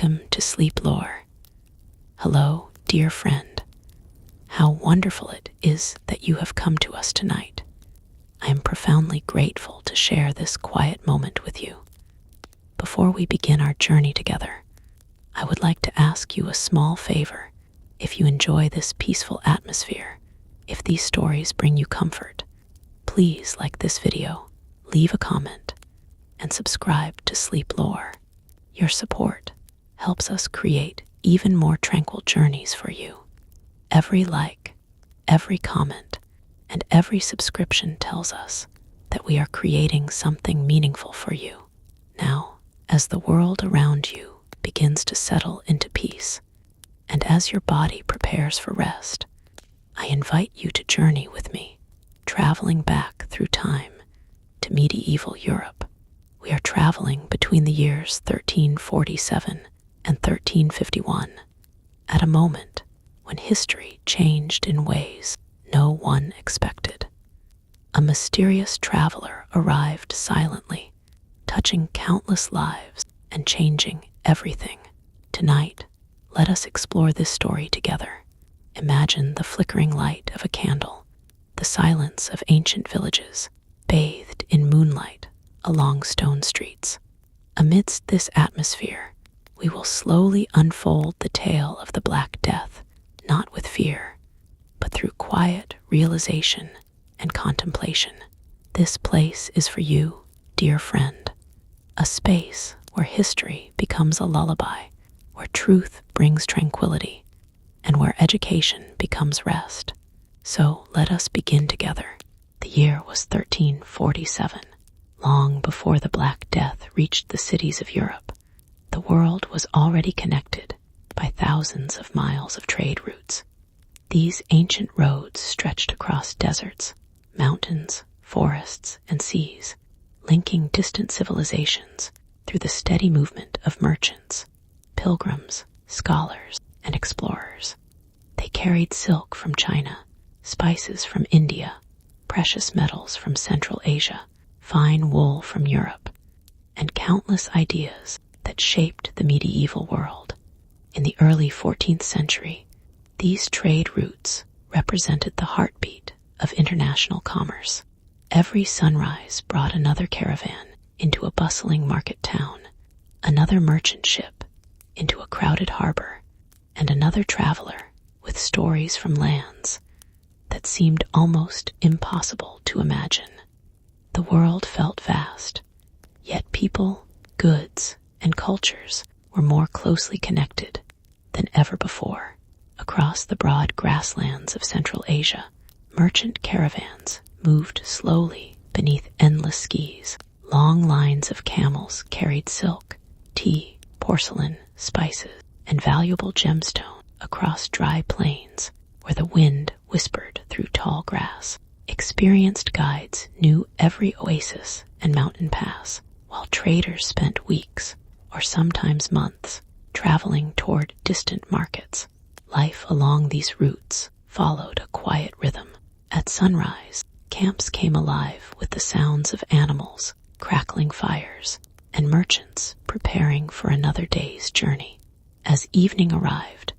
Welcome to Sleep Lore. Hello, dear friend. How wonderful it is that you have come to us tonight. I am profoundly grateful to share this quiet moment with you. Before we begin our journey together, I would like to ask you a small favor. If you enjoy this peaceful atmosphere, if these stories bring you comfort, please like this video, leave a comment, and subscribe to Sleep Lore. Your support helps us create even more tranquil journeys for you. Every like, every comment, and every subscription tells us that we are creating something meaningful for you. Now, as the world around you begins to settle into peace, and as your body prepares for rest, I invite you to journey with me, traveling back through time to medieval Europe. We are traveling between the years 1347 and 1351, at a moment when history changed in ways no one expected. A mysterious traveler arrived silently, touching countless lives and changing everything. Tonight, let us explore this story together. Imagine the flickering light of a candle, the silence of ancient villages, bathed in moonlight along stone streets. Amidst this atmosphere, we will slowly unfold the tale of the Black Death, not with fear, but through quiet realization and contemplation. This place is for you, dear friend, a space where history becomes a lullaby, where truth brings tranquility, and where education becomes rest. So let us begin together. The year was 1347. Long before the Black Death reached the cities of Europe, the world was already connected by thousands of miles of trade routes. These ancient roads stretched across deserts, mountains, forests, and seas, linking distant civilizations through the steady movement of merchants, pilgrims, scholars, and explorers. They carried silk from China, spices from India, precious metals from Central Asia, fine wool from Europe, and countless ideas that shaped the medieval world. In the early 14th century, these trade routes represented the heartbeat of international commerce. Every sunrise brought another caravan into a bustling market town, another merchant ship into a crowded harbor, and another traveler with stories from lands that seemed almost impossible to imagine. The world felt vast, yet people, goods, and cultures were more closely connected than ever before. Across the broad grasslands of Central Asia, merchant caravans moved slowly beneath endless skies. Long lines of camels carried silk, tea, porcelain, spices, and valuable gemstones across dry plains where the wind whispered through tall grass. Experienced guides knew every oasis and mountain pass, while traders spent weeks, or sometimes months, traveling toward distant markets. Life along these routes followed a quiet rhythm. At sunrise, camps came alive with the sounds of animals, crackling fires, and merchants preparing for another day's journey. As evening arrived,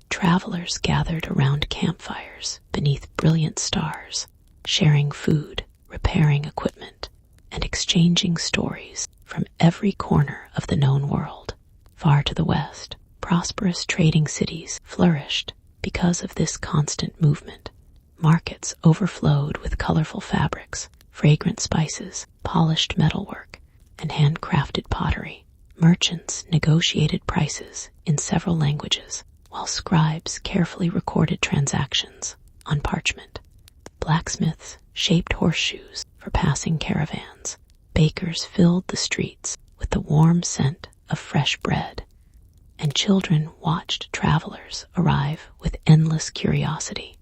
travelers gathered around campfires beneath brilliant stars, sharing food, repairing equipment, and exchanging stories from every corner of the known world. Far to the west, prosperous trading cities flourished because of this constant movement. Markets overflowed with colorful fabrics, fragrant spices, polished metalwork, and handcrafted pottery. Merchants negotiated prices in several languages, while scribes carefully recorded transactions on parchment. Blacksmiths shaped horseshoes for passing caravans. Bakers filled the streets with the warm scent of fresh bread, and children watched travelers arrive with endless curiosity.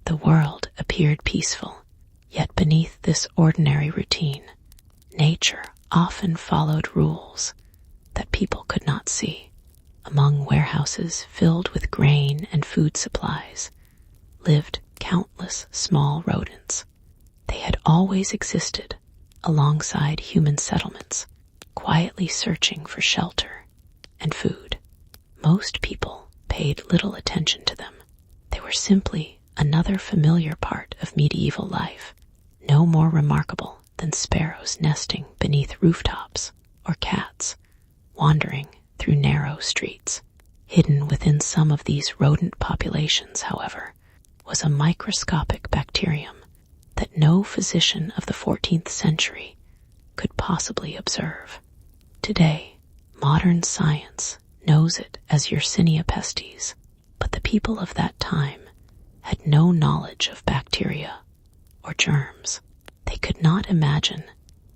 The world appeared peaceful, yet beneath this ordinary routine, nature often followed rules that people could not see. Among warehouses filled with grain and food supplies lived countless small rodents. They had always existed alongside human settlements, quietly searching for shelter and food. most people paid little attention to them. They were simply another familiar part of medieval life, no more remarkable than sparrows nesting beneath rooftops or cats wandering through narrow streets. Hidden within some of these rodent populations, however, was a microscopic bacterium that no physician of the 14th century could possibly observe. Today, modern science knows it as Yersinia pestis, but the people of that time had no knowledge of bacteria or germs. They could not imagine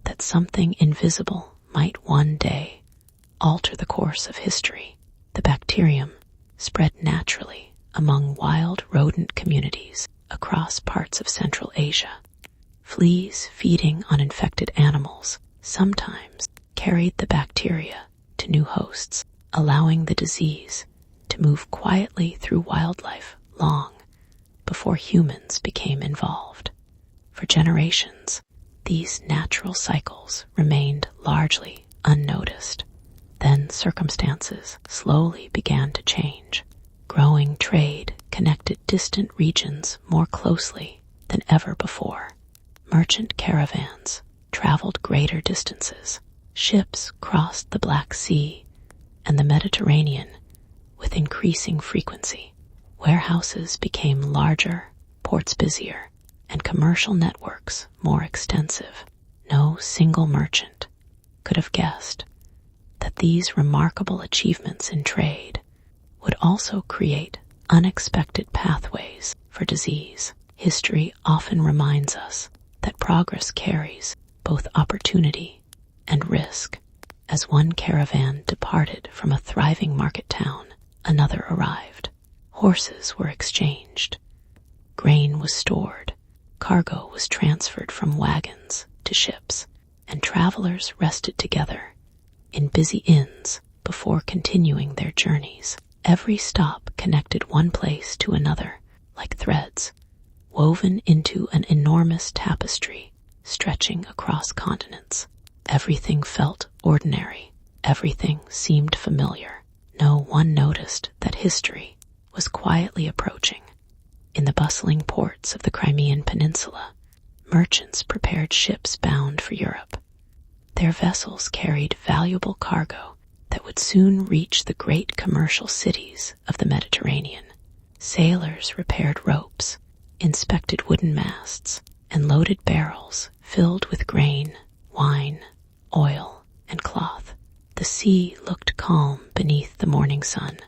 that something invisible might one day alter the course of history. The bacterium spread naturally among wild rodent communities across parts of Central Asia. Fleas feeding on infected animals sometimes carried the bacteria to new hosts, allowing the disease to move quietly through wildlife long before humans became involved. For generations, these natural cycles remained largely unnoticed. Then circumstances slowly began to change. Growing trade connected distant regions more closely than ever before. Merchant caravans traveled greater distances. Ships crossed the Black Sea and the Mediterranean with increasing frequency. Warehouses became larger, ports busier, and commercial networks more extensive. No single merchant could have guessed that these remarkable achievements in trade would also create unexpected pathways for disease. History often reminds us that progress carries both opportunity and risk. As one caravan departed from a thriving market town, another arrived. Horses were exchanged. Grain was stored. Cargo was transferred from wagons to ships, and travelers rested together in busy inns before continuing their journeys. Every stop connected one place to another like threads, woven into an enormous tapestry stretching across continents. Everything felt ordinary. Everything seemed familiar. No one noticed that history was quietly approaching. In the bustling ports of the Crimean Peninsula, merchants prepared ships bound for Europe. Their vessels carried valuable cargo that would soon reach the great commercial cities of the Mediterranean. Sailors repaired ropes, inspected wooden masts, and loaded barrels filled with grain, wine, oil, and cloth. The sea looked calm beneath the morning sun,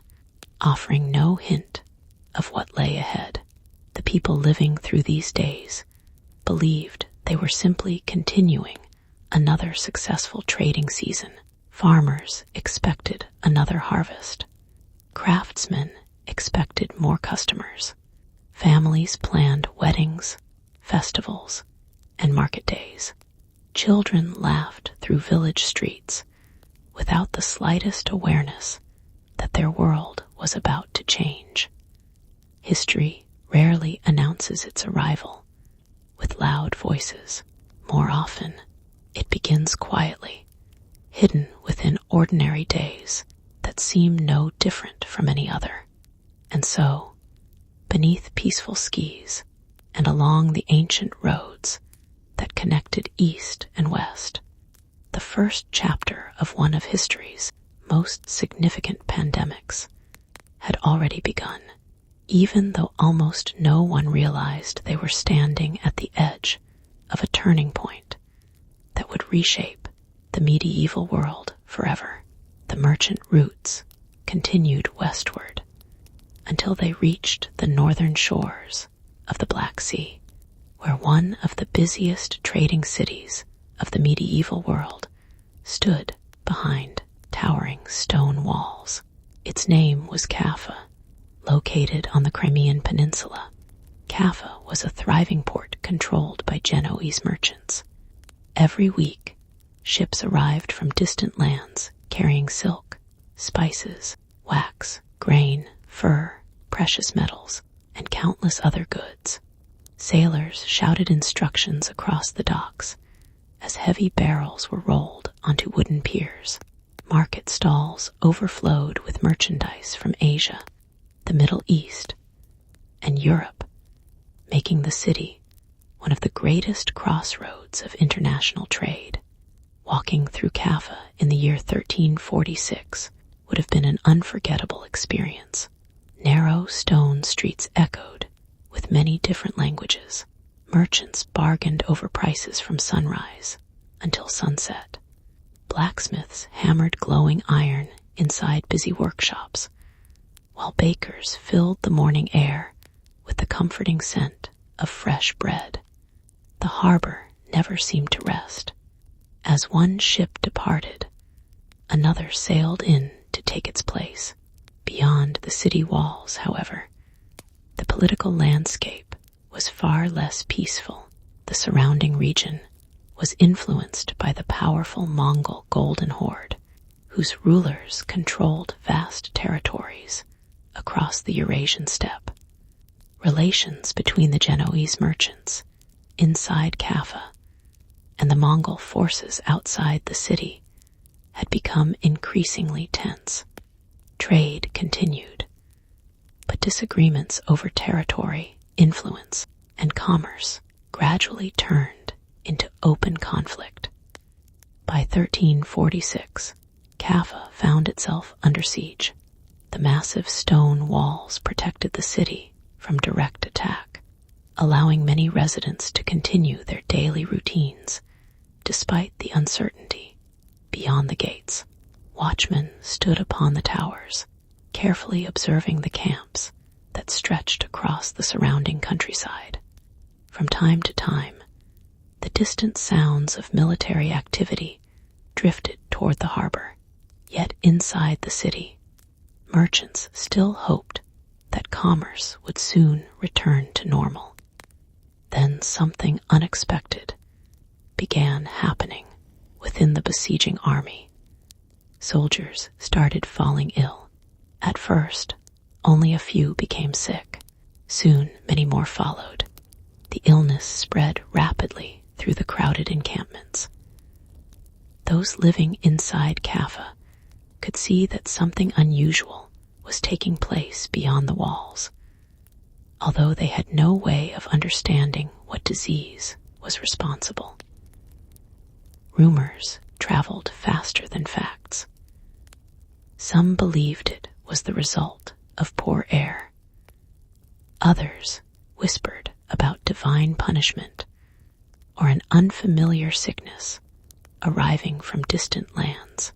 offering no hint of what lay ahead. The people living through these days believed they were simply continuing another successful trading season. Farmers expected another harvest. Craftsmen expected more customers. Families planned weddings, festivals, and market days. Children laughed through village streets without the slightest awareness that their world was about to change. History rarely announces its arrival with loud voices. More often, it begins quietly, hidden within ordinary days that seem no different from any other. And so, beneath peaceful skies and along the ancient roads that connected east and west, the first chapter of one of history's most significant pandemics had already begun. Even though almost no one realized they were standing at the edge of a turning point that would reshape the medieval world forever. The merchant routes continued westward until they reached the northern shores of the Black Sea, where one of the busiest trading cities of the medieval world stood behind towering stone walls. Its name was Kaffa. Located on the Crimean Peninsula, Kaffa was a thriving port controlled by Genoese merchants. Every week, ships arrived from distant lands carrying silk, spices, wax, grain, fur, precious metals, and countless other goods. Sailors shouted instructions across the docks as heavy barrels were rolled onto wooden piers. Market stalls overflowed with merchandise from Asia, the Middle East, and Europe, making the city one of the greatest crossroads of international trade. Walking through Kaffa in the year 1346 would have been an unforgettable experience. Narrow stone streets echoed with many different languages. Merchants bargained over prices from sunrise until sunset. Blacksmiths hammered glowing iron inside busy workshops, while bakers filled the morning air with the comforting scent of fresh bread. The harbor never seemed to rest. As one ship departed, another sailed in to take its place. Beyond the city walls, however, the political landscape was far less peaceful. The surrounding region was influenced by the powerful Mongol Golden Horde, whose rulers controlled vast territories across the Eurasian steppe. Relations between the Genoese merchants inside Kaffa and the Mongol forces outside the city had become increasingly tense. Trade continued, but disagreements over territory, influence, and commerce gradually turned into open conflict. By 1346, Kaffa found itself under siege. The massive stone walls protected the city from direct attack, allowing many residents to continue their daily routines despite the uncertainty beyond the gates. Watchmen stood upon the towers, carefully observing the camps that stretched across the surrounding countryside. From time to time, the distant sounds of military activity drifted toward the harbor. Yet inside the city, merchants still hoped that commerce would soon return to normal. Then something unexpected began happening within the besieging army. Soldiers started falling ill. At first, only a few became sick. Soon, many more followed. The illness spread rapidly through the crowded encampments. Those living inside Kaffa could see that something unusual was taking place beyond the walls, although they had no way of understanding what disease was responsible. Rumors traveled faster than facts. Some believed it was the result of poor air. Others whispered about divine punishment or an unfamiliar sickness arriving from distant lands.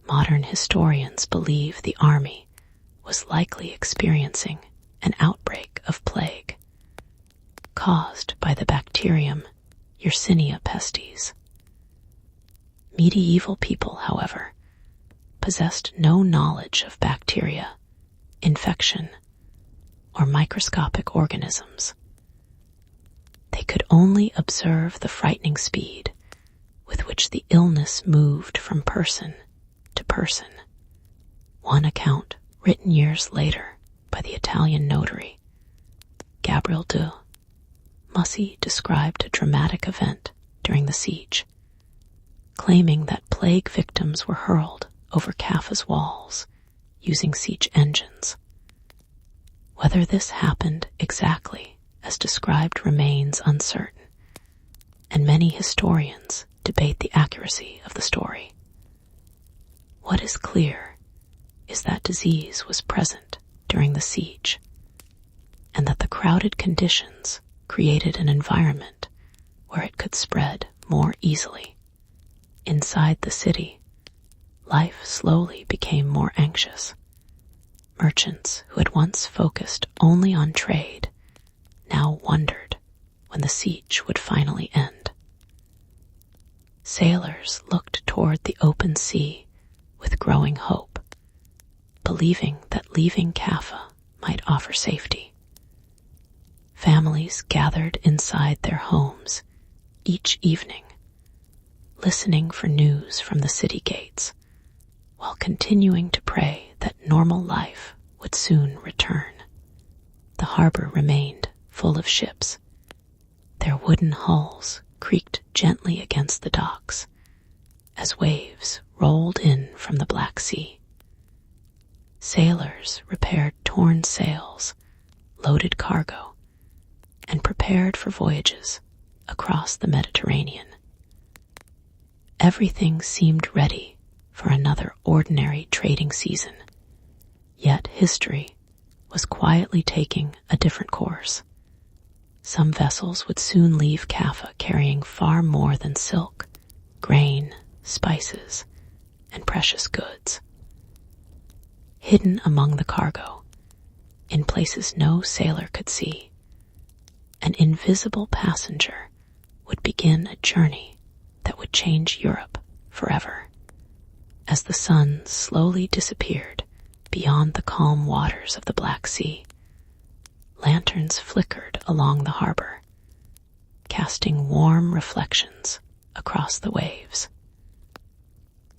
Modern historians believe the army was likely experiencing an outbreak of plague caused by the bacterium Yersinia pestis. Medieval people, however, possessed no knowledge of bacteria, infection, or microscopic organisms. They could only observe the frightening speed with which the illness moved from person to person. One account, written years later by the Italian notary Gabriel de Mussi, described a dramatic event during the siege, claiming that plague victims were hurled over Kaffa's walls using siege engines. Whether this happened exactly as described remains uncertain, and many historians debate the accuracy of the story. What is clear is that disease was present during the siege, and that the crowded conditions created an environment where it could spread more easily. Inside the city, life slowly became more anxious. Merchants who had once focused only on trade now wondered when the siege would finally end. Sailors looked toward the open sea with growing hope, believing that leaving Kaffa might offer safety. Families gathered inside their homes each evening, listening for news from the city gates, while continuing to pray that normal life would soon return. The harbor remained full of ships. Their wooden hulls creaked gently against the docks as waves rolled in from the Black Sea. Sailors repaired torn sails, loaded cargo, and prepared for voyages across the Mediterranean. Everything seemed ready for another ordinary trading season, yet history was quietly taking a different course. Some vessels would soon leave Kaffa carrying far more than silk, grain, spices, and precious goods. Hidden among the cargo, in places no sailor could see, an invisible passenger would begin a journey that would change Europe forever. As the sun slowly disappeared beyond the calm waters of the Black Sea, lanterns flickered along the harbor, casting warm reflections across the waves.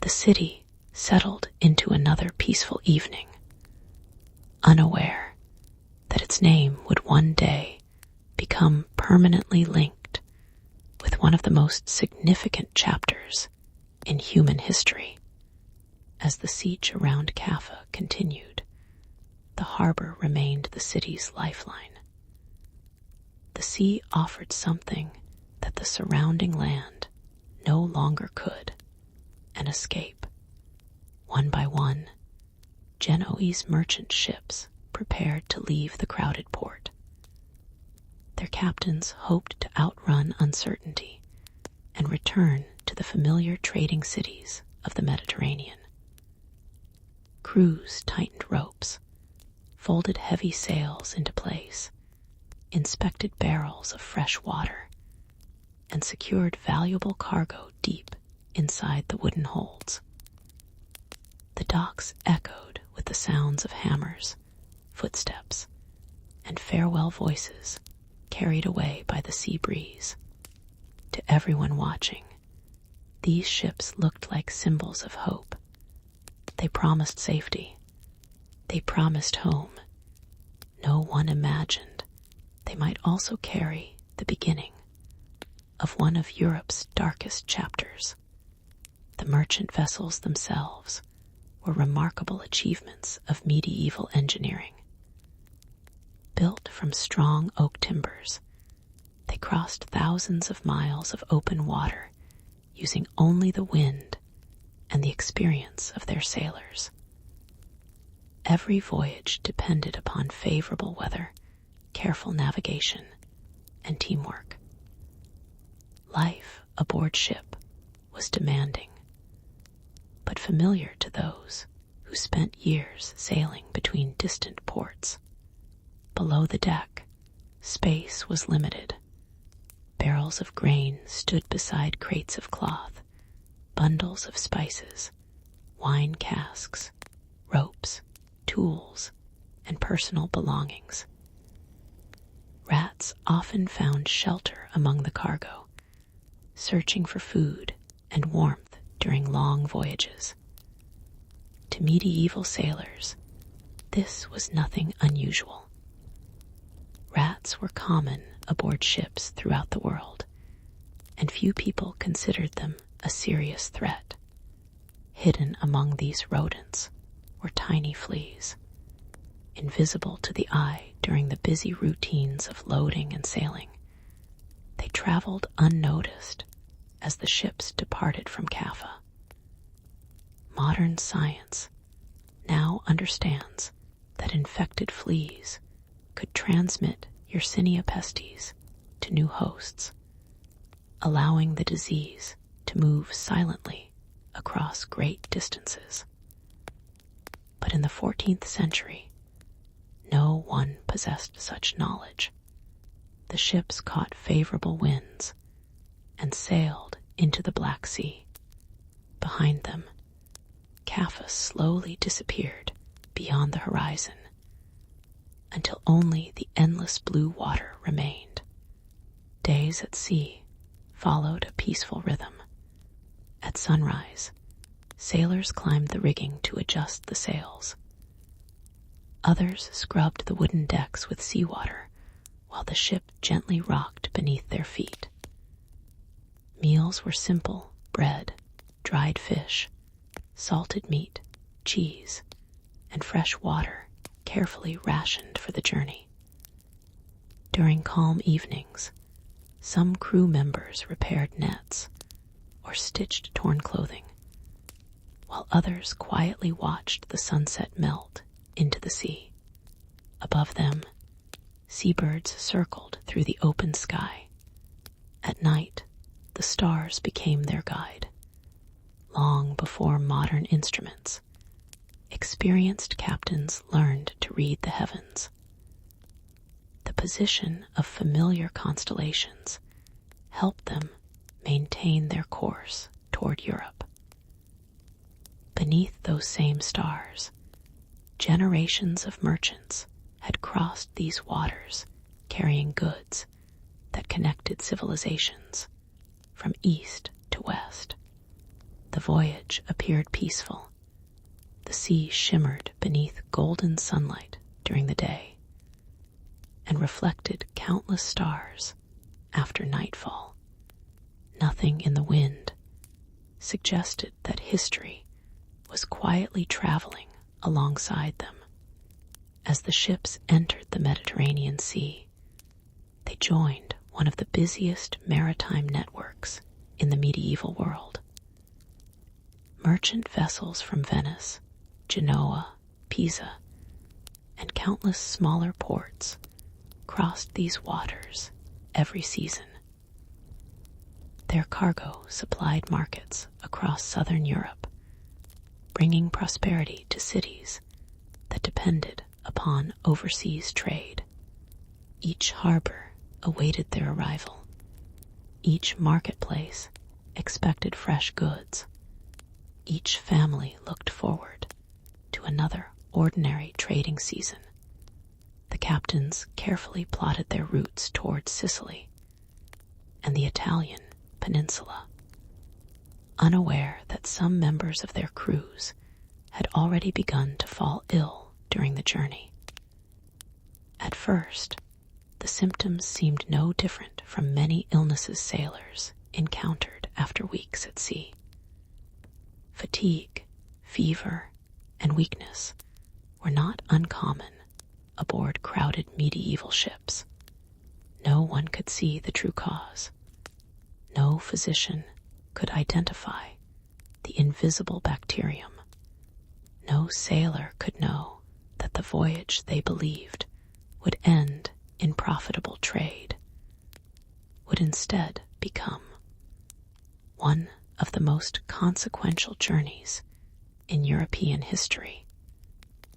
The city settled into another peaceful evening, unaware that its name would one day become permanently linked with one of the most significant chapters in human history. As the siege around Kaffa continued, the harbor remained the city's lifeline. The sea offered something that the surrounding land no longer could, an escape. One by one, Genoese merchant ships prepared to leave the crowded port. Their captains hoped to outrun uncertainty and return to the familiar trading cities of the Mediterranean. Crews tightened ropes, folded heavy sails into place, inspected barrels of fresh water, and secured valuable cargo deep inside the wooden holds. The docks echoed with the sounds of hammers, footsteps, and farewell voices carried away by the sea breeze. To everyone watching, these ships looked like symbols of hope. They promised safety. They promised home. No one imagined they might also carry the beginning of one of Europe's darkest chapters. The merchant vessels themselves were remarkable achievements of medieval engineering. Built from strong oak timbers, they crossed thousands of miles of open water using only the wind and the experience of their sailors. Every voyage depended upon favorable weather, careful navigation, and teamwork. Life aboard ship was demanding, but familiar to those who spent years sailing between distant ports. Below the deck, space was limited. Barrels of grain stood beside crates of cloth, bundles of spices, wine casks, ropes, tools, and personal belongings. Rats often found shelter among the cargo, searching for food and warmth during long voyages. To medieval sailors, this was nothing unusual. Rats were common aboard ships throughout the world, and few people considered them a serious threat. Hidden among these rodents were tiny fleas, invisible to the eye during the busy routines of loading and sailing. They traveled unnoticed as the ships departed from Kaffa. Modern science now understands that infected fleas could transmit Yersinia pestis to new hosts, allowing the disease to move silently across great distances. But in the 14th century, no one possessed such knowledge. The ships caught favorable winds and sailed into the Black Sea. Behind them, Kaffa slowly disappeared beyond the horizon until only the endless blue water remained. Days at sea followed a peaceful rhythm. At sunrise, sailors climbed the rigging to adjust the sails. Others scrubbed the wooden decks with seawater while the ship gently rocked beneath their feet. Meals were simple: bread, dried fish, salted meat, cheese, and fresh water carefully rationed for the journey. During calm evenings, some crew members repaired nets or stitched torn clothing, while others quietly watched the sunset melt into the sea. Above them, seabirds circled through the open sky. At night, the stars became their guide. Long before modern instruments, experienced captains learned to read the heavens. The position of familiar constellations helped them maintain their course toward Europe. Beneath those same stars, generations of merchants had crossed these waters carrying goods that connected civilizations from east to west. The voyage appeared peaceful. The sea shimmered beneath golden sunlight during the day and reflected countless stars after nightfall. Nothing in the wind suggested that history was quietly traveling alongside them. As the ships entered the Mediterranean Sea, they joined one of the busiest maritime networks in the medieval world. Merchant vessels from Venice, Genoa, Pisa, and countless smaller ports crossed these waters every season. Their cargo supplied markets across southern Europe, bringing prosperity to cities that depended upon overseas trade. Each harbor awaited their arrival. Each marketplace expected fresh goods. Each family looked forward to another ordinary trading season. The captains carefully plotted their routes towards Sicily and the Italian peninsula, unaware that some members of their crews had already begun to fall ill during the journey. At first, the symptoms seemed no different from many illnesses sailors encountered after weeks at sea. Fatigue, fever, and weakness were not uncommon aboard crowded medieval ships. No one could see the true cause. No physician could identify the invisible bacterium. No sailor could know that the voyage they believed would end in profitable trade would instead become one of the most consequential journeys in European history.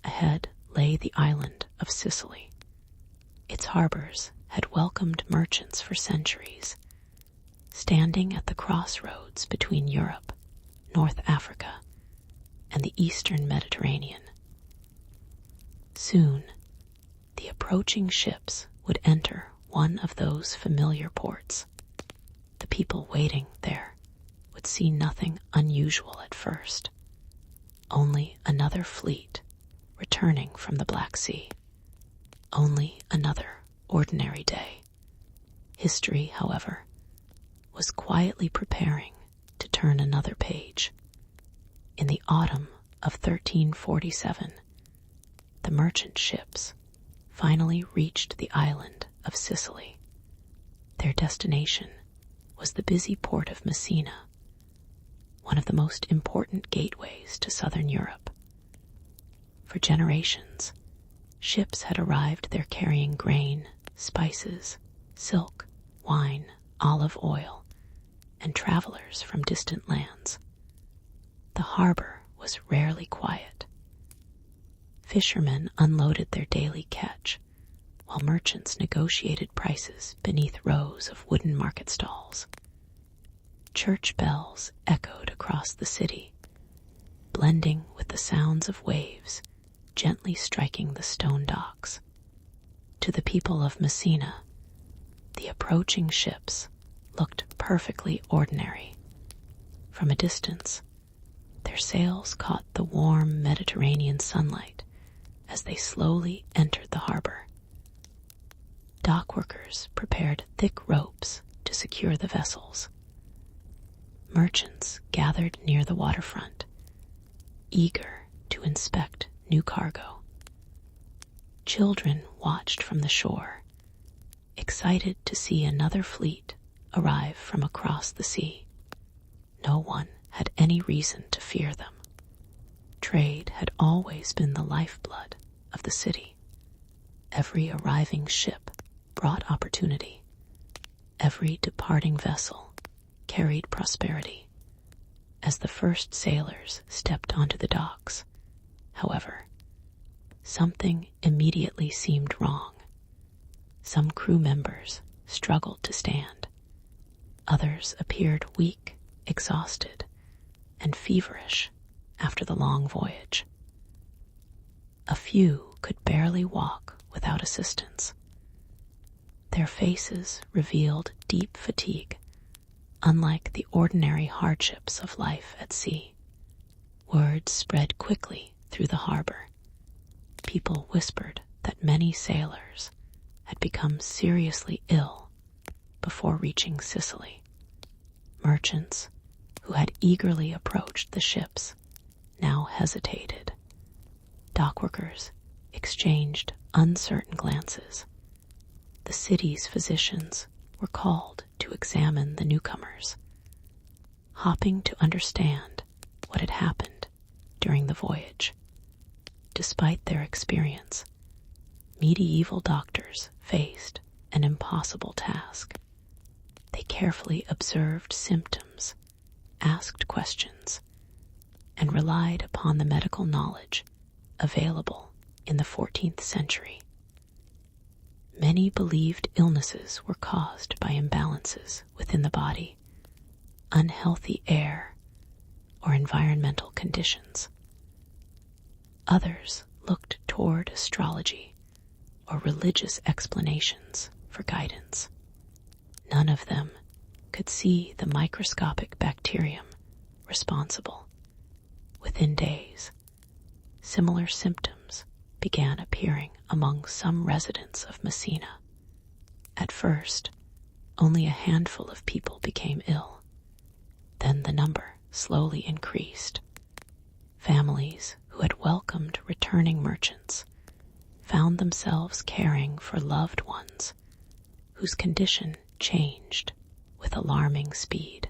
Ahead lay the island of Sicily. Its harbors had welcomed merchants for centuries, standing at the crossroads between Europe, North Africa, and the eastern Mediterranean. Soon, the approaching ships would enter one of those familiar ports. The people waiting there would see nothing unusual at first, only another fleet returning from the Black Sea, only another ordinary day. History, however, was quietly preparing to turn another page. In the autumn of 1347, the merchant ships finally reached the island of Sicily. Their destination was the busy port of Messina, one of the most important gateways to southern Europe. For generations, ships had arrived there carrying grain, spices, silk, wine, olive oil, and travelers from distant lands. The harbor was rarely quiet. Fishermen unloaded their daily catch, while merchants negotiated prices beneath rows of wooden market stalls. Church bells echoed across the city, blending with the sounds of waves gently striking the stone docks. To the people of Messina, the approaching ships looked perfectly ordinary. From a distance, their sails caught the warm Mediterranean sunlight as they slowly entered the harbor. Dockworkers prepared thick ropes to secure the vessels. Merchants gathered near the waterfront, eager to inspect new cargo. Children watched from the shore, excited to see another fleet arrive from across the sea. No one had any reason to fear them. Trade had always been the lifeblood of the city. Every arriving ship brought opportunity. Every departing vessel carried prosperity. As the first sailors stepped onto the docks, however, something immediately seemed wrong. Some crew members struggled to stand. Others appeared weak, exhausted, and feverish after the long voyage. A few could barely walk without assistance. Their faces revealed deep fatigue, unlike the ordinary hardships of life at sea. Word spread quickly through the harbor. People whispered that many sailors had become seriously ill before reaching Sicily. Merchants who had eagerly approached the ships now hesitated. Dockworkers exchanged uncertain glances. The city's physicians were called to examine the newcomers, hoping to understand what had happened during the voyage. Despite their experience, medieval doctors faced an impossible task. They carefully observed symptoms, asked questions, and relied upon the medical knowledge available in the 14th century. Many believed illnesses were caused by imbalances within the body, unhealthy air, or environmental conditions. Others looked toward astrology or religious explanations for guidance. None of them could see the microscopic bacterium responsible. Within days, similar symptoms began appearing among some residents of Messina. At first, only a handful of people became ill. Then the number slowly increased. Families who had welcomed returning merchants found themselves caring for loved ones whose condition changed with alarming speed.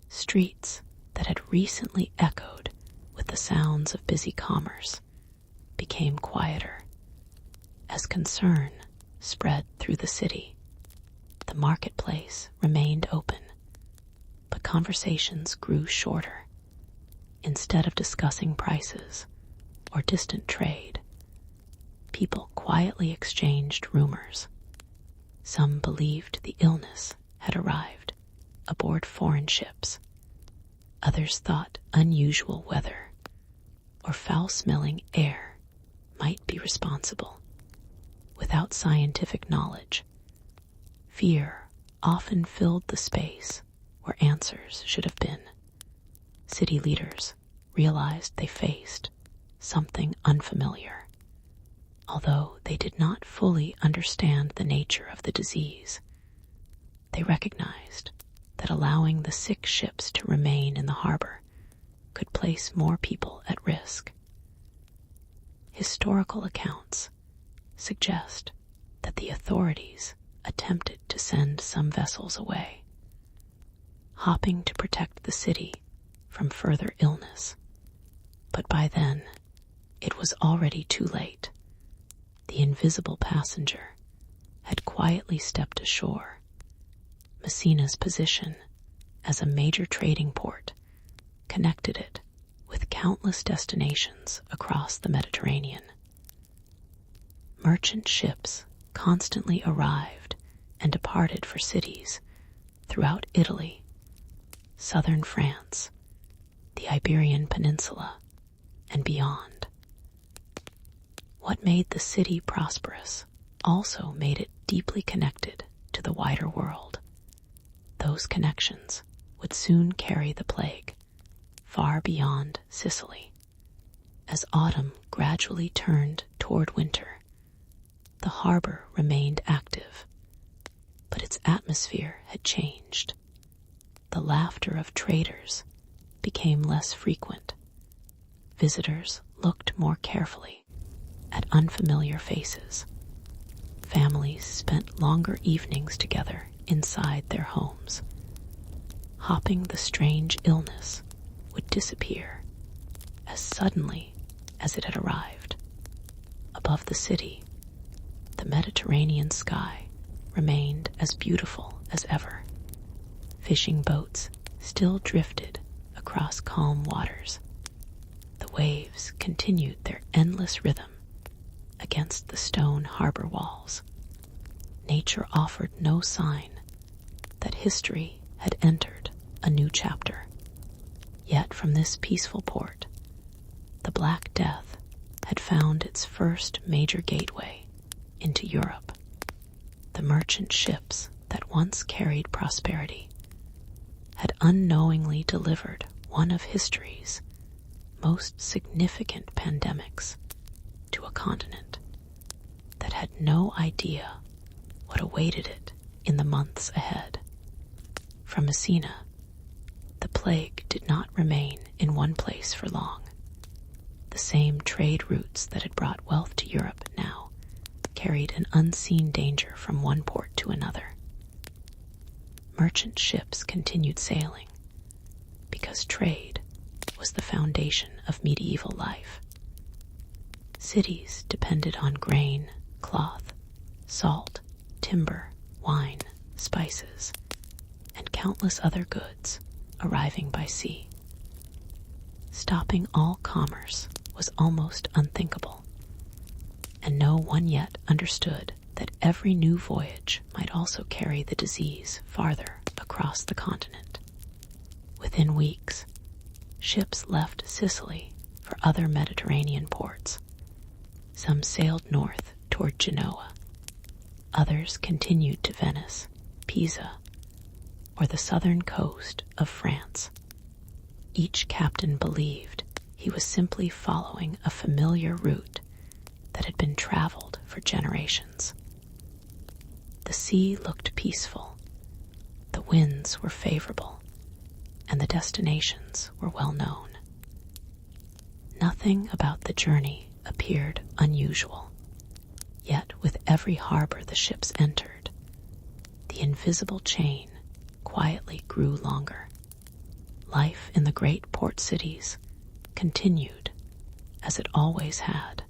Streets that had recently echoed with the sounds of busy commerce became quieter. As concern spread through the city, the marketplace remained open, but conversations grew shorter. Instead of discussing prices or distant trade, people quietly exchanged rumors. Some believed the illness had arrived aboard foreign ships. Others thought unusual weather or foul-smelling air might be responsible. Without scientific knowledge, fear often filled the space where answers should have been. City leaders realized they faced something unfamiliar. Although they did not fully understand the nature of the disease, they recognized that allowing the sick ships to remain in the harbor could place more people at risk. Historical accounts suggest that the authorities attempted to send some vessels away, hoping to protect the city from further illness. But by then, it was already too late. The invisible passenger had quietly stepped ashore. Messina's position as a major trading port connected it with countless destinations across the Mediterranean. Merchant ships constantly arrived and departed for cities throughout Italy, southern France, the Iberian Peninsula, and beyond. What made the city prosperous also made it deeply connected to the wider world. Those connections would soon carry the plague far beyond Sicily. As autumn gradually turned toward winter, the harbor remained active, but its atmosphere had changed. The laughter of traders became less frequent, visitors looked more carefully at unfamiliar faces. Families spent longer evenings together inside their homes, hoping the strange illness would disappear as suddenly as it had arrived. Above the city, the Mediterranean sky remained as beautiful as ever. Fishing boats still drifted across calm waters. The waves continued their endless rhythm against the stone harbor walls. Nature offered no sign that history had entered a new chapter. Yet from this peaceful port, the Black Death had found its first major gateway into Europe. The merchant ships that once carried prosperity had unknowingly delivered one of history's most significant pandemics to a continent that had no idea what awaited it in the months ahead. From Messina, the plague did not remain in one place for long. The same trade routes that had brought wealth to Europe now carried an unseen danger from one port to another. Merchant ships continued sailing because trade was the foundation of medieval life. Cities depended on grain, cloth, salt, timber, wine, spices, and countless other goods arriving by sea. Stopping all commerce was almost unthinkable, and no one yet understood that every new voyage might also carry the disease farther across the continent. Within weeks, ships left Sicily for other Mediterranean ports. Some sailed north toward Genoa. Others continued to Venice, Pisa, or the southern coast of France. Each captain believed he was simply following a familiar route that had been traveled for generations. The sea looked peaceful, the winds were favorable, and the destinations were well known. Nothing about the journey appeared unusual, yet with every harbor the ships entered, the invisible chain quietly grew longer. Life in the great port cities continued as it always had.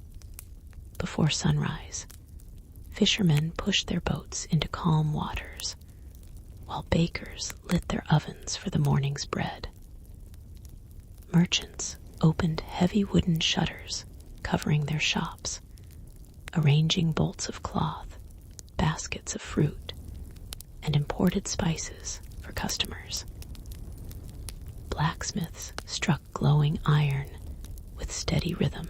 Before sunrise, fishermen pushed their boats into calm waters, while bakers lit their ovens for the morning's bread. Merchants opened heavy wooden shutters covering their shops, arranging bolts of cloth, baskets of fruit, and imported spices for customers. Blacksmiths struck glowing iron with steady rhythm,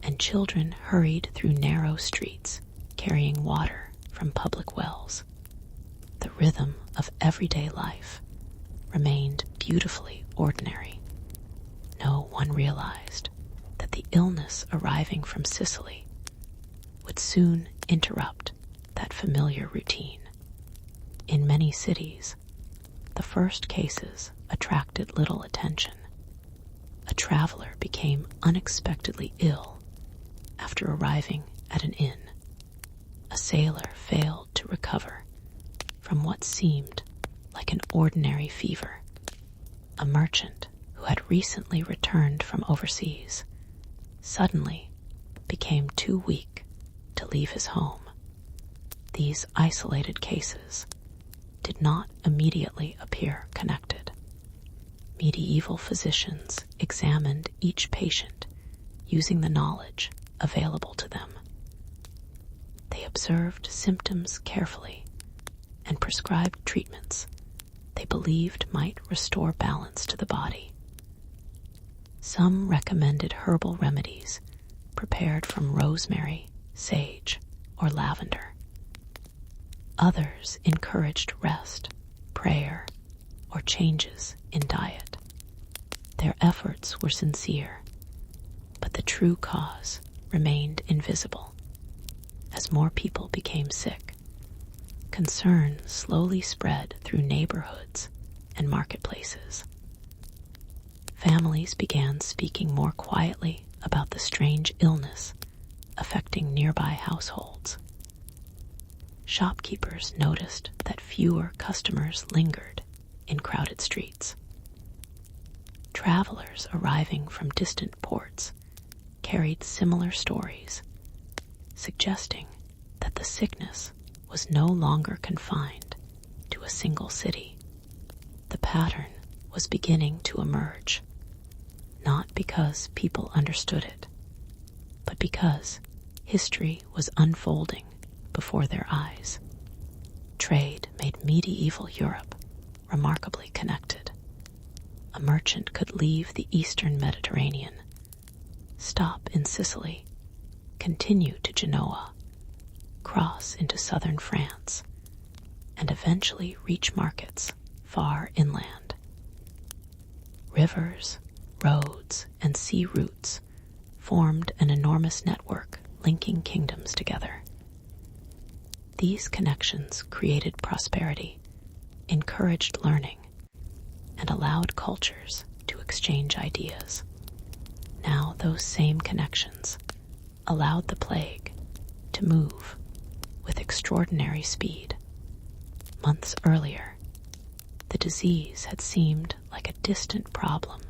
and children hurried through narrow streets carrying water from public wells. The rhythm of everyday life remained beautifully ordinary. No one realized that the illness arriving from Sicily would soon interrupt that familiar routine. In many cities, the first cases attracted little attention. A traveler became unexpectedly ill after arriving at an inn. A sailor failed to recover from what seemed like an ordinary fever. A merchant who had recently returned from overseas suddenly became too weak to leave his home. These isolated cases did not immediately appear connected. Medieval physicians examined each patient using the knowledge available to them. They observed symptoms carefully and prescribed treatments they believed might restore balance to the body. Some recommended herbal remedies prepared from rosemary, sage, or lavender. Others encouraged rest, prayer, or changes in diet. Their efforts were sincere, but the true cause remained invisible. As more people became sick, concern slowly spread through neighborhoods and marketplaces. Families began speaking more quietly about the strange illness affecting nearby households. Shopkeepers noticed that fewer customers lingered in crowded streets. Travelers arriving from distant ports carried similar stories, suggesting that the sickness was no longer confined to a single city. The pattern was beginning to emerge, not because people understood it, but because history was unfolding before their eyes. Trade made medieval Europe remarkably connected. A merchant could leave the eastern Mediterranean, stop in Sicily, continue to Genoa, cross into southern France, and eventually reach markets far inland. Rivers, roads, and sea routes formed an enormous network linking kingdoms together. These connections created prosperity, encouraged learning, and allowed cultures to exchange ideas. Now those same connections allowed the plague to move with extraordinary speed. Months earlier, the disease had seemed like a distant problem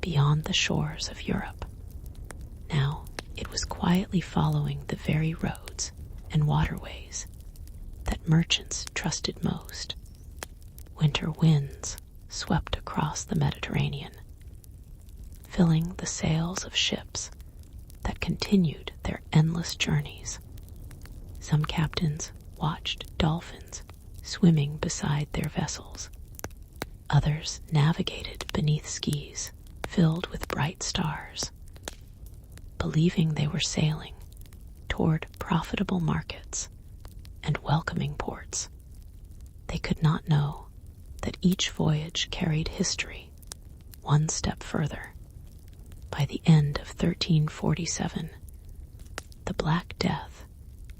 beyond the shores of Europe. Now it was quietly following the very roads and waterways that merchants trusted most. Winter winds swept across the Mediterranean, filling the sails of ships that continued their endless journeys. Some captains watched dolphins swimming beside their vessels. Others navigated beneath skies filled with bright stars, believing they were sailing toward profitable markets and welcoming ports. They could not know that each voyage carried history one step further. By the end of 1347, the Black Death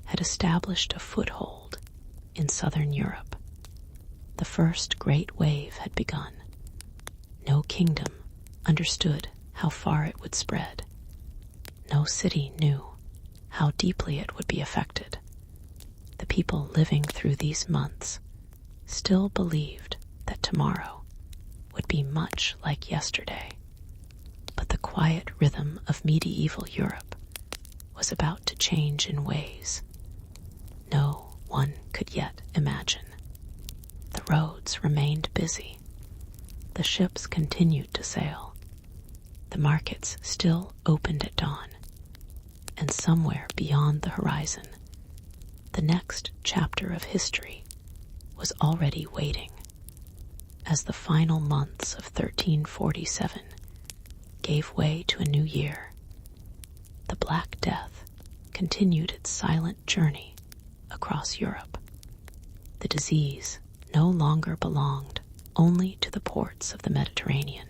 had established a foothold in southern Europe. The first great wave had begun. No kingdom understood how far it would spread. No city knew how deeply it would be affected. The people living through these months still believed that tomorrow would be much like yesterday. But the quiet rhythm of medieval Europe was about to change in ways no one could yet imagine. The roads remained busy. The ships continued to sail. The markets still opened at dawn. And somewhere beyond the horizon, the next chapter of history was already waiting. As the final months of 1347 gave way to a new year, the Black Death continued its silent journey across Europe. The disease no longer belonged only to the ports of the Mediterranean.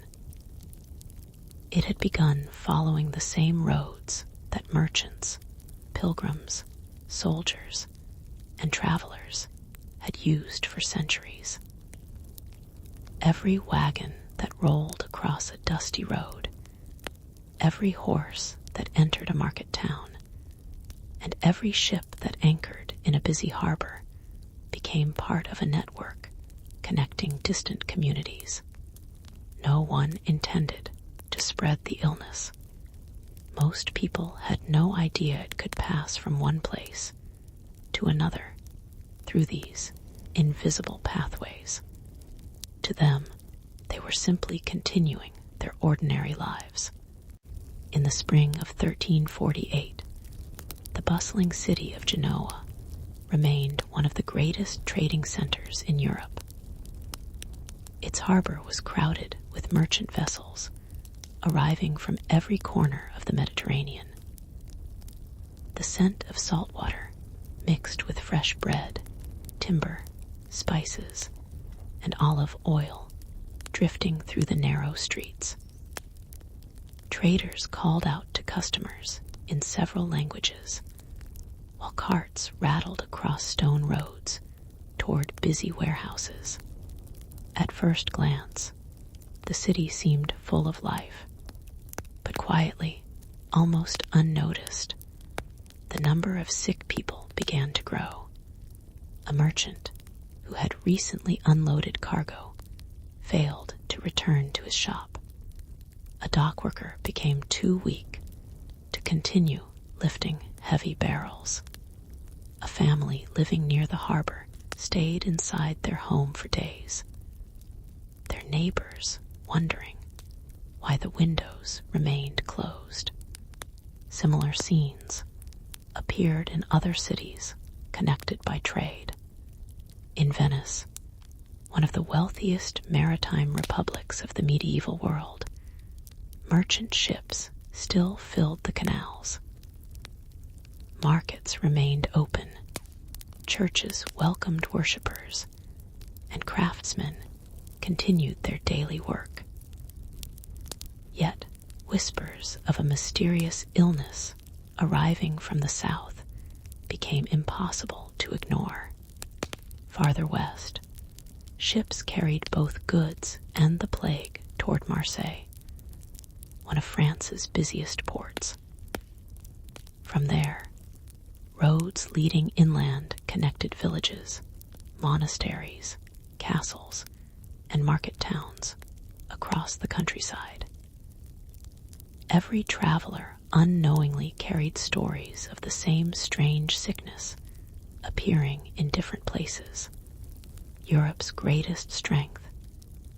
It had begun following the same roads that merchants, pilgrims, soldiers, and travelers had used for centuries. Every wagon that rolled across a dusty road, every horse that entered a market town, and every ship that anchored in a busy harbor became part of a network connecting distant communities. No one intended to spread the illness. Most people had no idea it could pass from one place to another through these invisible pathways. To them, they were simply continuing their ordinary lives. In the spring of 1348, the bustling city of Genoa remained one of the greatest trading centers in Europe. Its harbor was crowded with merchant vessels arriving from every corner of the Mediterranean. The scent of salt water mixed with fresh bread, timber, spices, and olive oil drifting through the narrow streets. Traders called out to customers in several languages, while carts rattled across stone roads toward busy warehouses. At first glance, the city seemed full of life, but quietly, almost unnoticed, the number of sick people began to grow. A merchant who had recently unloaded cargo failed to return to his shop. A dock worker became too weak to continue lifting heavy barrels. A family living near the harbor stayed inside their home for days, their neighbors wondering why the windows remained closed. Similar scenes appeared in other cities connected by trade. In Venice, one of the wealthiest maritime republics of the medieval world, merchant ships still filled the canals. Markets remained open, churches welcomed worshippers, and craftsmen continued their daily work. Yet, whispers of a mysterious illness arriving from the south became impossible to ignore. Farther west, ships carried both goods and the plague toward Marseille, one of France's busiest ports. From there, roads leading inland connected villages, monasteries, castles, and market towns across the countryside. Every traveler unknowingly carried stories of the same strange sickness appearing in different places. Europe's greatest strength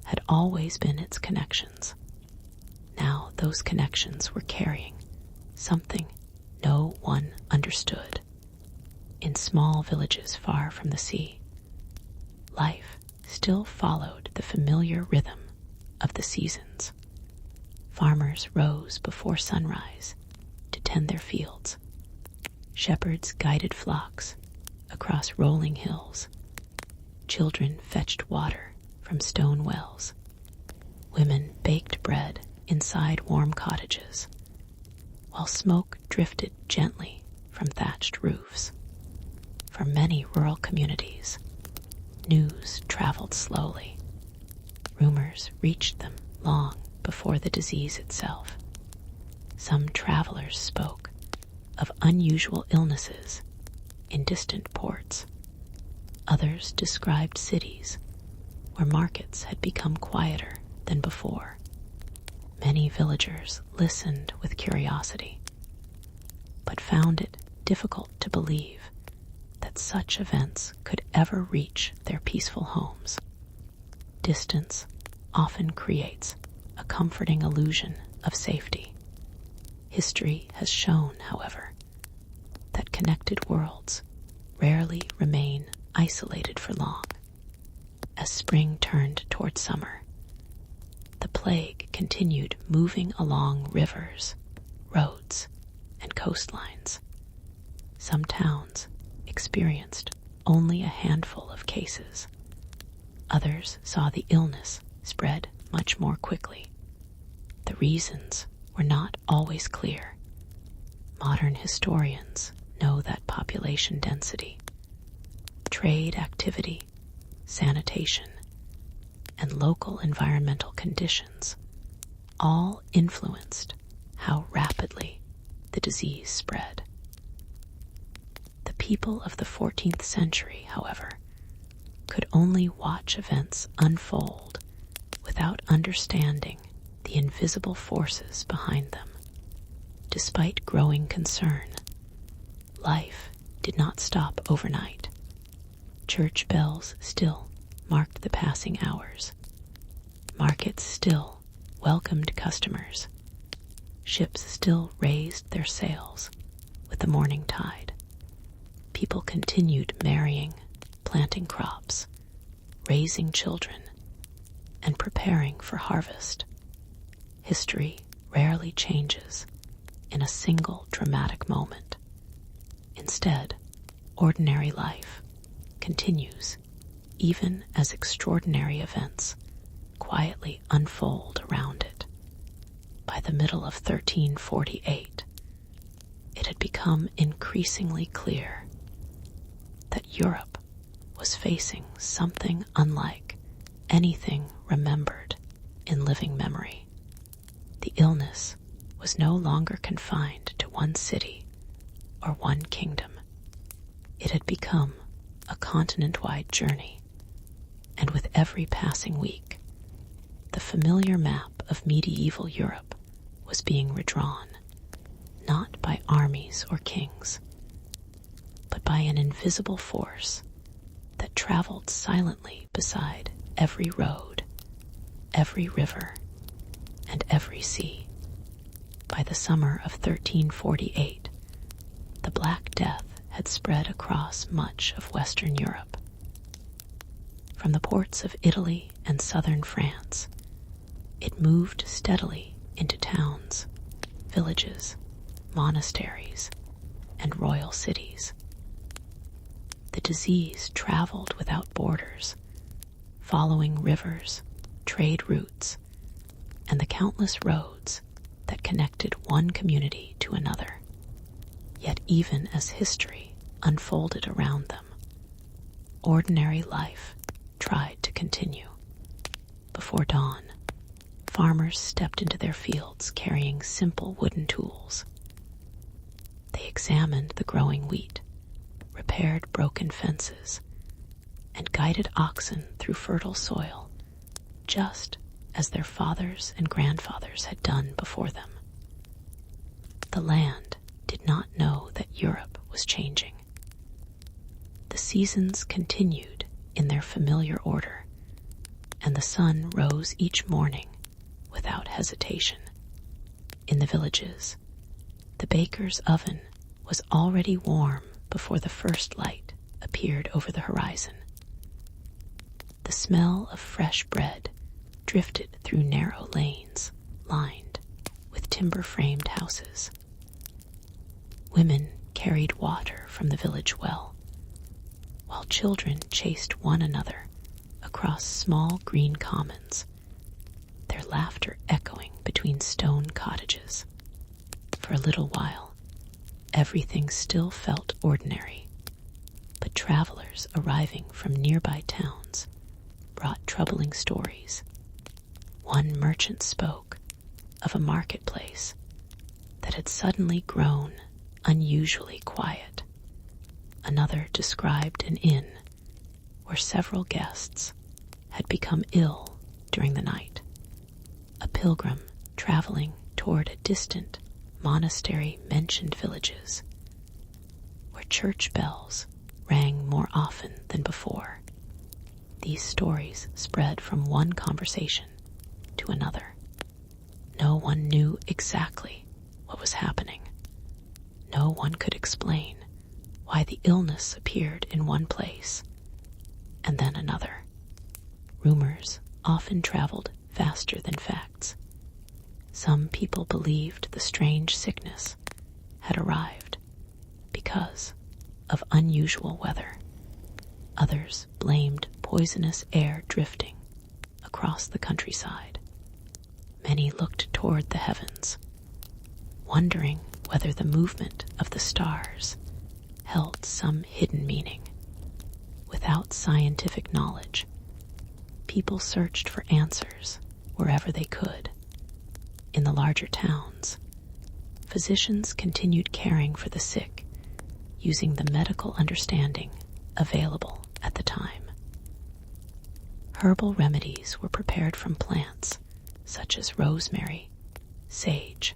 had always been its connections. Now those connections were carrying something no one understood. In small villages far from the sea, life still followed the familiar rhythm of the seasons. Farmers rose before sunrise to tend their fields. Shepherds guided flocks across rolling hills. Children fetched water from stone wells. Women baked bread inside warm cottages, while smoke drifted gently from thatched roofs. For many rural communities, news traveled slowly. Rumors reached them long before the disease itself. Some travelers spoke of unusual illnesses in distant ports. Others described cities where markets had become quieter than before. Many villagers listened with curiosity, but found it difficult to believe that such events could ever reach their peaceful homes. Distance often creates a comforting illusion of safety. History has shown, however, that connected worlds rarely remain isolated for long. As spring turned toward summer, the plague continued moving along rivers, roads, and coastlines. Some towns experienced only a handful of cases. Others saw the illness spread much more quickly. The reasons were not always clear. Modern historians know that population density, trade activity, sanitation, and local environmental conditions all influenced how rapidly the disease spread. The people of the 14th century, however, could only watch events unfold without understanding the invisible forces behind them. Despite growing concern, life did not stop overnight. Church bells still marked the passing hours. Markets still welcomed customers. Ships still raised their sails with the morning tide. People continued marrying, planting crops, raising children, and preparing for harvest. History rarely changes in a single dramatic moment. Instead, ordinary life continues even as extraordinary events quietly unfold around it. By the middle of 1348, it had become increasingly clear that Europe was facing something unlike anything remembered in living memory. The illness was no longer confined to one city or one kingdom. It had become a continent-wide journey, and with every passing week, the familiar map of medieval Europe was being redrawn, not by armies or kings, but by an invisible force that traveled silently beside every road, every river, and every sea. By the summer of 1348, the Black Death had spread across much of Western Europe. From the ports of Italy and southern France, it moved steadily into towns, villages, monasteries, and royal cities. The disease traveled without borders, following rivers, trade routes, and the countless roads that connected one community to another. Yet even as history unfolded around them, ordinary life tried to continue. Before dawn, farmers stepped into their fields carrying simple wooden tools. They examined the growing wheat, repaired broken fences, and guided oxen through fertile soil, just as their fathers and grandfathers had done before them. The land did not know that Europe was changing. The seasons continued in their familiar order, and the sun rose each morning without hesitation. In the villages, the baker's oven was already warm before the first light appeared over the horizon. The smell of fresh bread drifted through narrow lanes lined with timber-framed houses. Women carried water from the village well, while children chased one another across small green commons, their laughter echoing between stone cottages. For a little while, everything still felt ordinary, but travelers arriving from nearby towns brought troubling stories. One merchant spoke of a marketplace that had suddenly grown unusually quiet. Another described an inn where several guests had become ill during the night. A pilgrim traveling toward a distant monastery mentioned villages where church bells rang more often than before. These stories spread from one conversation to another. No one knew exactly what was happening. No one could explain why the illness appeared in one place and then another. Rumors often traveled faster than facts. Some people believed the strange sickness had arrived because of unusual weather. Others blamed poisonous air drifting across the countryside. Many looked toward the heavens, wondering whether the movement of the stars held some hidden meaning. Without scientific knowledge, people searched for answers wherever they could. In the larger towns, physicians continued caring for the sick using the medical understanding available at the time. Herbal remedies were prepared from plants such as rosemary, sage,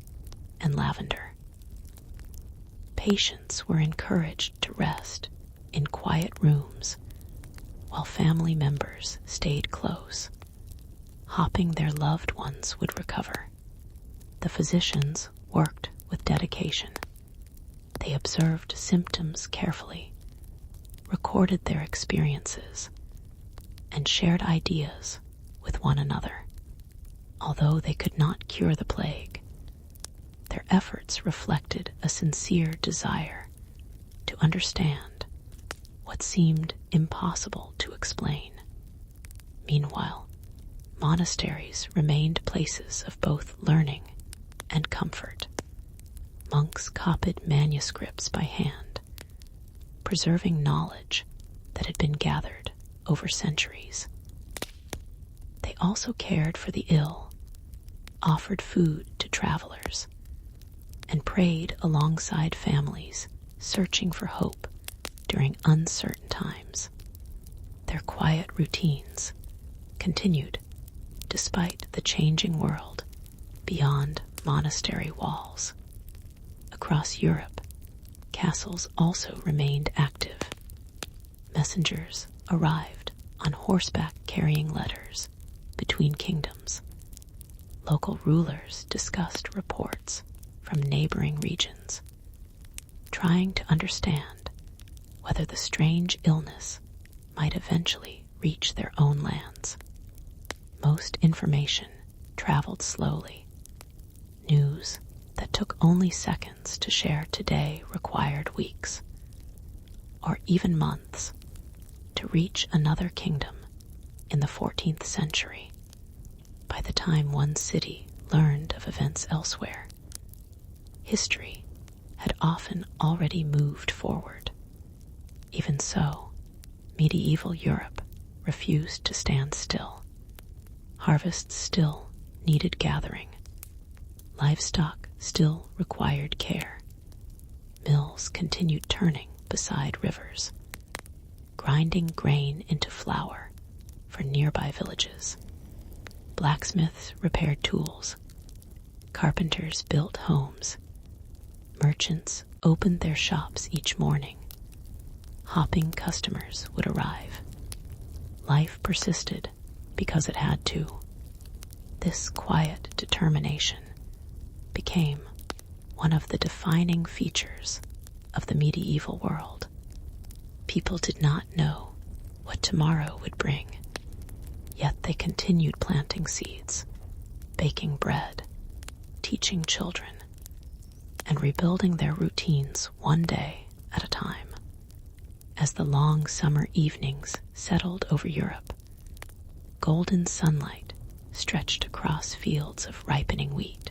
and lavender. Patients were encouraged to rest in quiet rooms while family members stayed close, hoping their loved ones would recover. The physicians worked with dedication. They observed symptoms carefully, recorded their experiences, and shared ideas with one another. Although they could not cure the plague, their efforts reflected a sincere desire to understand what seemed impossible to explain. Meanwhile, monasteries remained places of both learning and comfort. Monks copied manuscripts by hand, preserving knowledge that had been gathered over centuries. They also cared for the ill, offered food to travelers, and prayed alongside families searching for hope during uncertain times. Their quiet routines continued despite the changing world beyond monastery walls. Across Europe, castles also remained active. Messengers arrived on horseback carrying letters between kingdoms. Local rulers discussed reports from neighboring regions, trying to understand whether the strange illness might eventually reach their own lands. Most information traveled slowly. News that took only seconds to share today required weeks, or even months, to reach another kingdom in the 14th century. By the time one city learned of events elsewhere, history had often already moved forward. Even so, medieval Europe refused to stand still. Harvests still needed gathering. Livestock still required care. Mills continued turning beside rivers, grinding grain into flour for nearby villages. Blacksmiths repaired tools. Carpenters built homes. Merchants opened their shops each morning. Hopping customers would arrive. Life persisted because it had to. This quiet determination became one of the defining features of the medieval world. People did not know what tomorrow would bring, yet they continued planting seeds, baking bread, teaching children, and rebuilding their routines one day at a time. As the long summer evenings settled over Europe, golden sunlight stretched across fields of ripening wheat.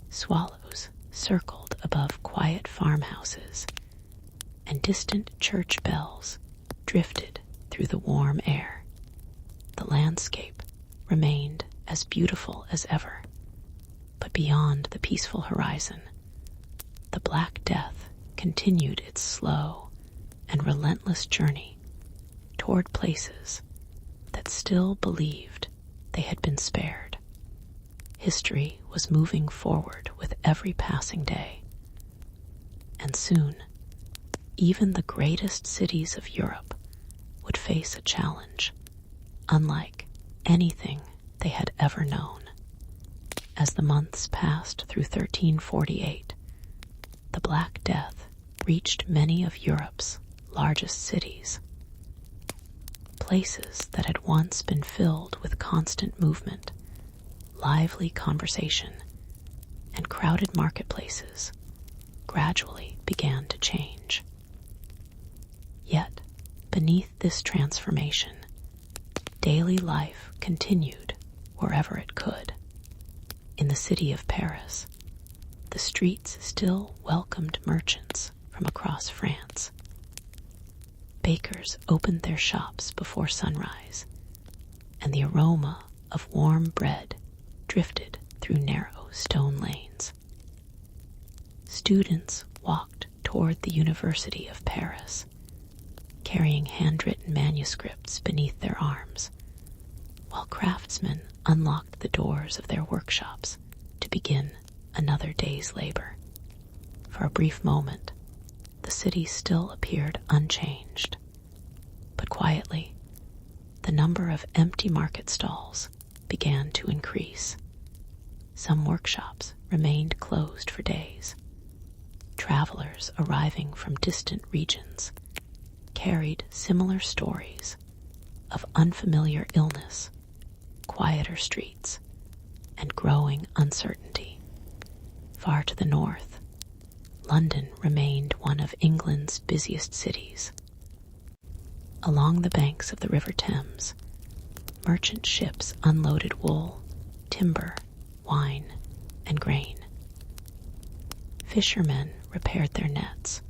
Swallows circled above quiet farmhouses, and distant church bells drifted through the warm air. The landscape remained as beautiful as ever, but beyond the peaceful horizon, the Black Death continued its slow and relentless journey toward places that still believed they had been spared. History was moving forward with every passing day, and soon, even the greatest cities of Europe would face a challenge unlike anything they had ever known. As the months passed through 1348, the Black Death reached many of Europe's largest cities. Places that had once been filled with constant movement, lively conversation, and crowded marketplaces gradually began to change. Yet, beneath this transformation, daily life continued wherever it could. In the city of Paris, the streets still welcomed merchants from across France. Bakers opened their shops before sunrise, and the aroma of warm bread drifted through narrow stone lanes. Students walked toward the University of Paris, carrying handwritten manuscripts beneath their arms, while craftsmen unlocked the doors of their workshops to begin another day's labor. For a brief moment, the city still appeared unchanged, but quietly, the number of empty market stalls began to increase. Some workshops remained closed for days. Travelers arriving from distant regions carried similar stories of unfamiliar illness, quieter streets, and growing uncertainty. Far to the north, London remained one of England's busiest cities. Along the banks of the River Thames, merchant ships unloaded wool, timber, wine, and grain. Fishermen repaired their nets,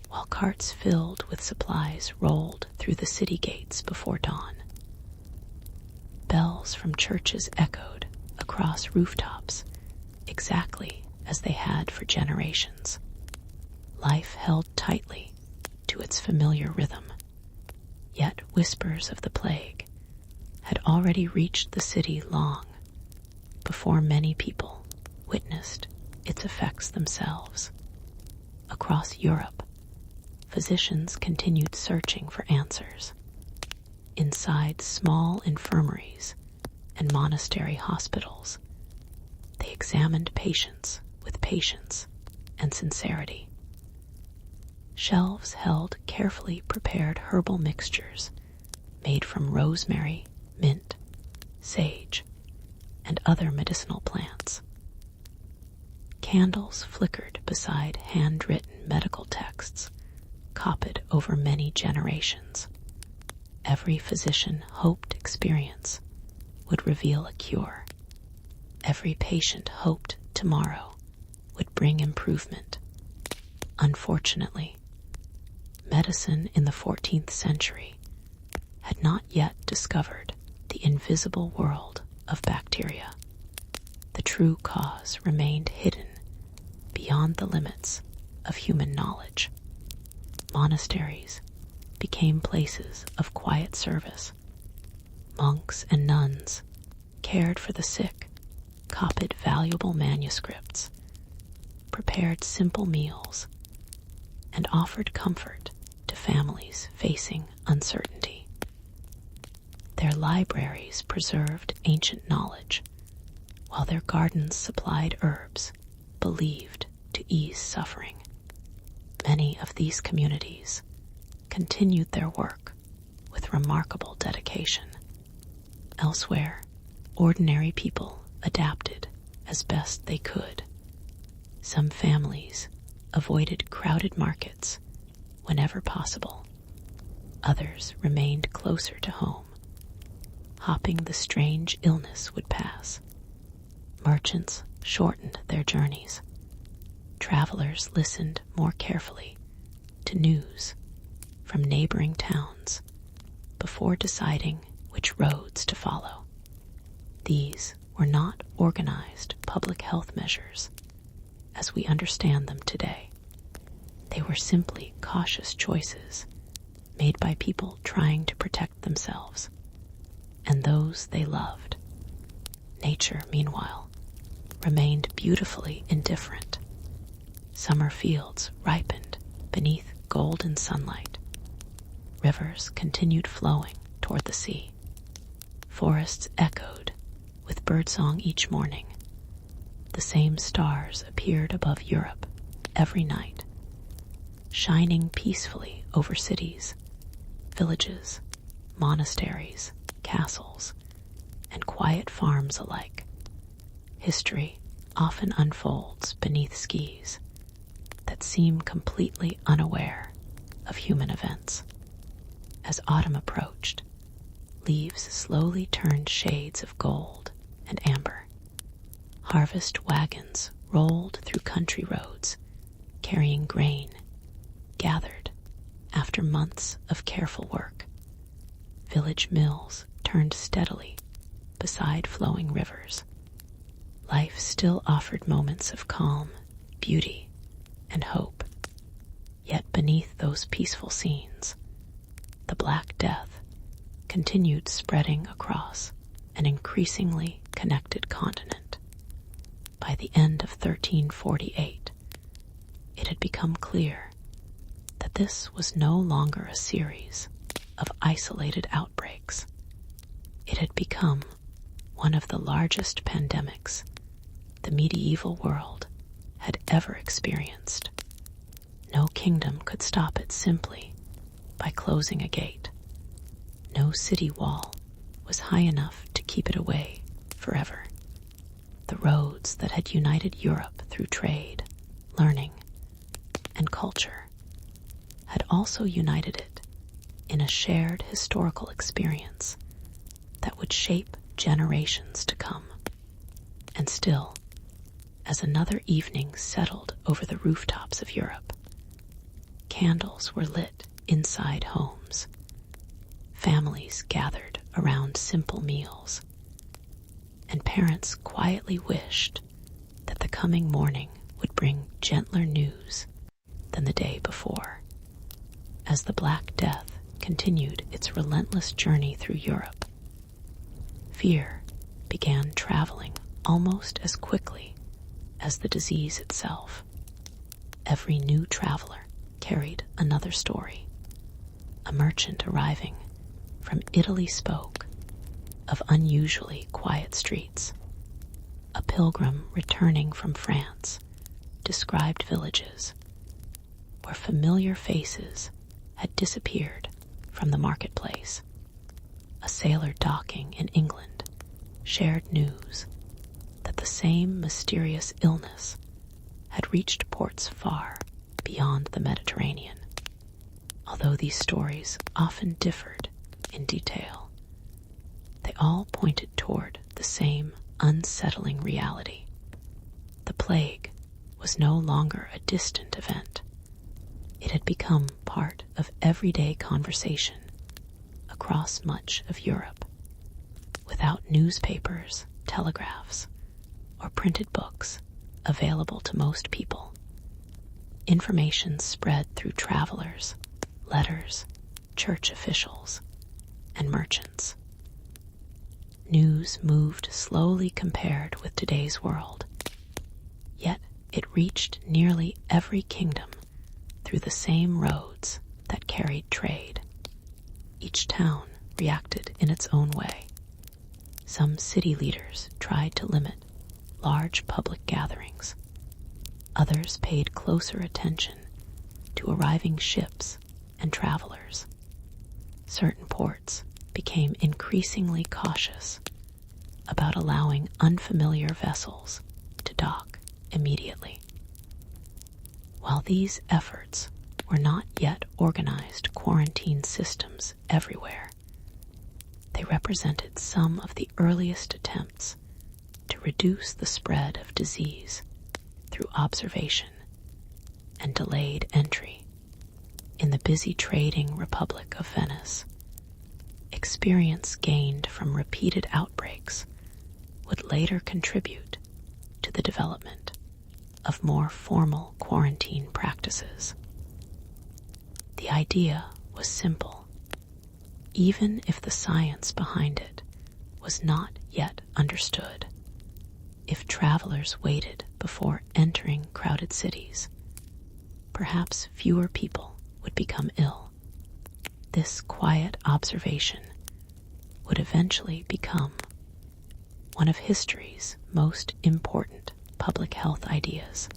while carts filled with supplies rolled through the city gates before dawn. bells from churches echoed across rooftops exactly as they had for generations. Life held tightly to its familiar rhythm, yet whispers of the plague had already reached the city long before many people witnessed its effects themselves. Across Europe, physicians continued searching for answers. Inside small infirmaries and monastery hospitals, they examined patients with patience and sincerity. Shelves held carefully prepared herbal mixtures made from rosemary, mint, sage, and other medicinal plants. Candles flickered beside handwritten medical texts copied over many generations. Every physician hoped experience would reveal a cure. Every patient hoped tomorrow would bring improvement. Unfortunately, medicine in the 14th century had not yet discovered the invisible world of bacteria. The true cause remained hidden beyond the limits of human knowledge. Monasteries became places of quiet service. Monks and nuns cared for the sick, copied valuable manuscripts, prepared simple meals, and offered comfort to families facing uncertainty. Their libraries preserved ancient knowledge, while their gardens supplied herbs believed to ease suffering. Many of these communities continued their work with remarkable dedication. Elsewhere, ordinary people adapted as best they could. Some families avoided crowded markets whenever possible. Others remained closer to home, hoping the strange illness would pass. Merchants shortened their journeys. Travelers listened more carefully to news from neighboring towns before deciding which roads to follow. These were not organized public health measures as we understand them today. They were simply cautious choices made by people trying to protect themselves and those they loved. Nature, meanwhile, remained beautifully indifferent. Summer fields ripened beneath golden sunlight. Rivers continued flowing toward the sea. Forests echoed with birdsong each morning. The same stars appeared above Europe every night, shining peacefully over cities, villages, monasteries, castles, and quiet farms alike. History often unfolds beneath skies that seem completely unaware of human events. As autumn approached, leaves slowly turned shades of gold and amber. Harvest wagons rolled through country roads, carrying grain gathered after months of careful work. Village mills turned steadily beside flowing rivers. Life still offered moments of calm, beauty, and hope. Yet beneath those peaceful scenes, the Black Death continued spreading across an increasingly connected continent. By the end of 1348, it had become clear that this was no longer a series of isolated outbreaks. It had become one of the largest pandemics the medieval world had ever experienced. No kingdom could stop it simply by closing a gate. No city wall was high enough to keep it away forever. The roads that had united Europe through trade, learning, and culture had also united it in a shared historical experience that would shape generations to come. And still, as another evening settled over the rooftops of Europe, candles were lit inside homes. Families gathered around simple meals, and parents quietly wished that the coming morning would bring gentler news than the day before. As the Black Death continued its relentless journey through Europe, fear began traveling almost as quickly as the disease itself. Every new traveler carried another story. A merchant arriving from Italy spoke of unusually quiet streets. A pilgrim returning from France described villages where familiar faces had disappeared from the marketplace. A sailor docking in England shared news that the same mysterious illness had reached ports far beyond the Mediterranean. Although these stories often differed in detail, they all pointed toward the same unsettling reality. The plague was no longer a distant event. It had become part of everyday conversation across much of Europe. Without newspapers, telegraphs, or printed books available to most people, information spread through travelers, letters, church officials, and merchants. News moved slowly compared with today's world, yet it reached nearly every kingdom through the same roads that carried trade. Each town reacted in its own way. Some city leaders tried to limit large public gatherings. Others paid closer attention to arriving ships and travelers. Certain ports became increasingly cautious about allowing unfamiliar vessels to dock immediately. While these efforts were not yet organized quarantine systems everywhere, they represented some of the earliest attempts to reduce the spread of disease through observation and delayed entry. In the busy trading Republic of Venice, experience gained from repeated outbreaks would later contribute to the development of more formal quarantine practices. The idea was simple, even if the science behind it was not yet understood. If travelers waited before entering crowded cities, perhaps fewer people would become ill. This quiet observation would eventually become one of history's most important public health ideas.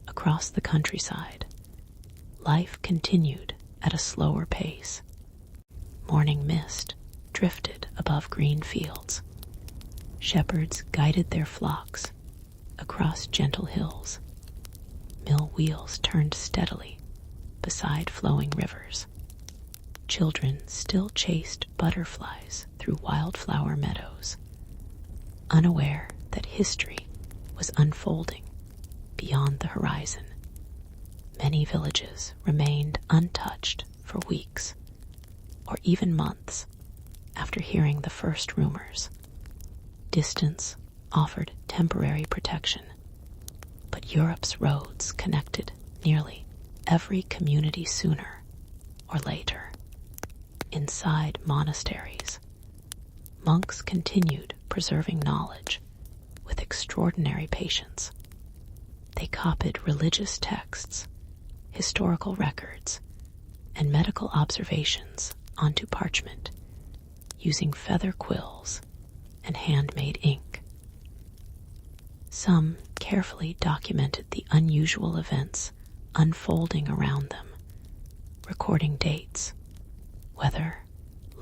Across the countryside, life continued at a slower pace. Morning mist drifted above green fields. Shepherds guided their flocks across gentle hills. Mill wheels turned steadily beside flowing rivers. Children still chased butterflies through wildflower meadows, unaware that history was unfolding beyond the horizon. Many villages remained untouched for weeks or even months after hearing the first rumors. Distance offered temporary protection, but Europe's roads connected nearly every community sooner or later. Inside monasteries, monks continued preserving knowledge with extraordinary patience. They copied religious texts, historical records, and medical observations onto parchment, using feather quills and handmade ink. Some carefully documented the unusual events unfolding around them, recording dates, weather,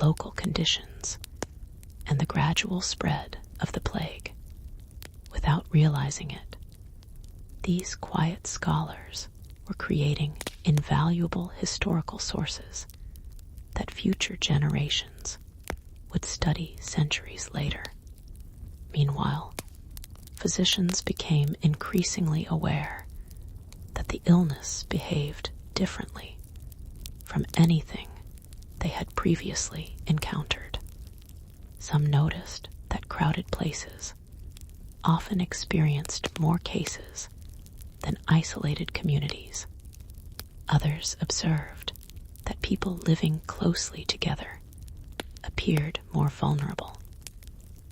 local conditions, and the gradual spread of the plague. Without realizing it, these quiet scholars were creating invaluable historical sources that future generations would study centuries later. Meanwhile, physicians became increasingly aware that the illness behaved differently from anything they had previously encountered. Some noticed that that crowded places often experienced more cases than isolated communities. Others observed that people living closely together appeared more vulnerable.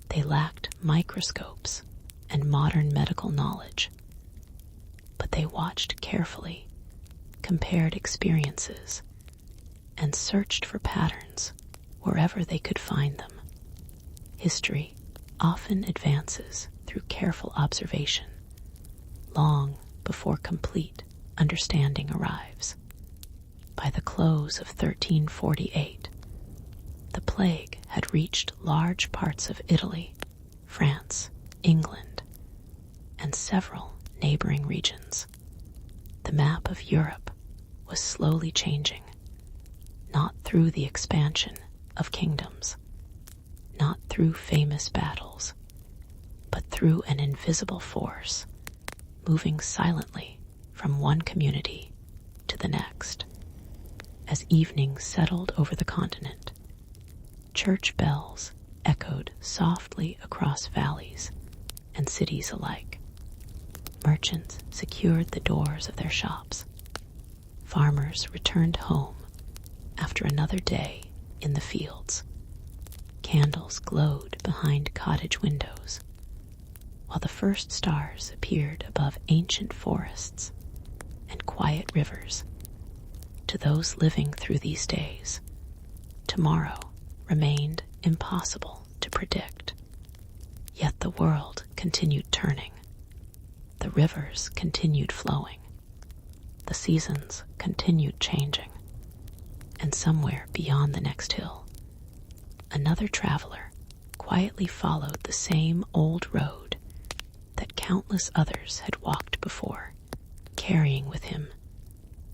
They lacked microscopes and modern medical knowledge, but they watched carefully, compared experiences, and searched for patterns wherever they could find them. History often advances through careful observation, long before complete understanding arrives. By the close of 1348, the plague had reached large parts of Italy, France, England, and several neighboring regions. The map of Europe was slowly changing, not through the expansion of kingdoms, not through famous battles, but through an invisible force, moving silently from one community to the next. As evening settled over the continent, church bells echoed softly across valleys and cities alike. Merchants secured the doors of their shops. Farmers returned home after another day in the fields. Candles glowed behind cottage windows, while the first stars appeared above ancient forests and quiet rivers. To those living through these days, tomorrow remained impossible to predict. Yet the world continued turning. The rivers continued flowing. The seasons continued changing. And somewhere beyond the next hill, another traveler quietly followed the same old road that countless others had walked before, carrying with him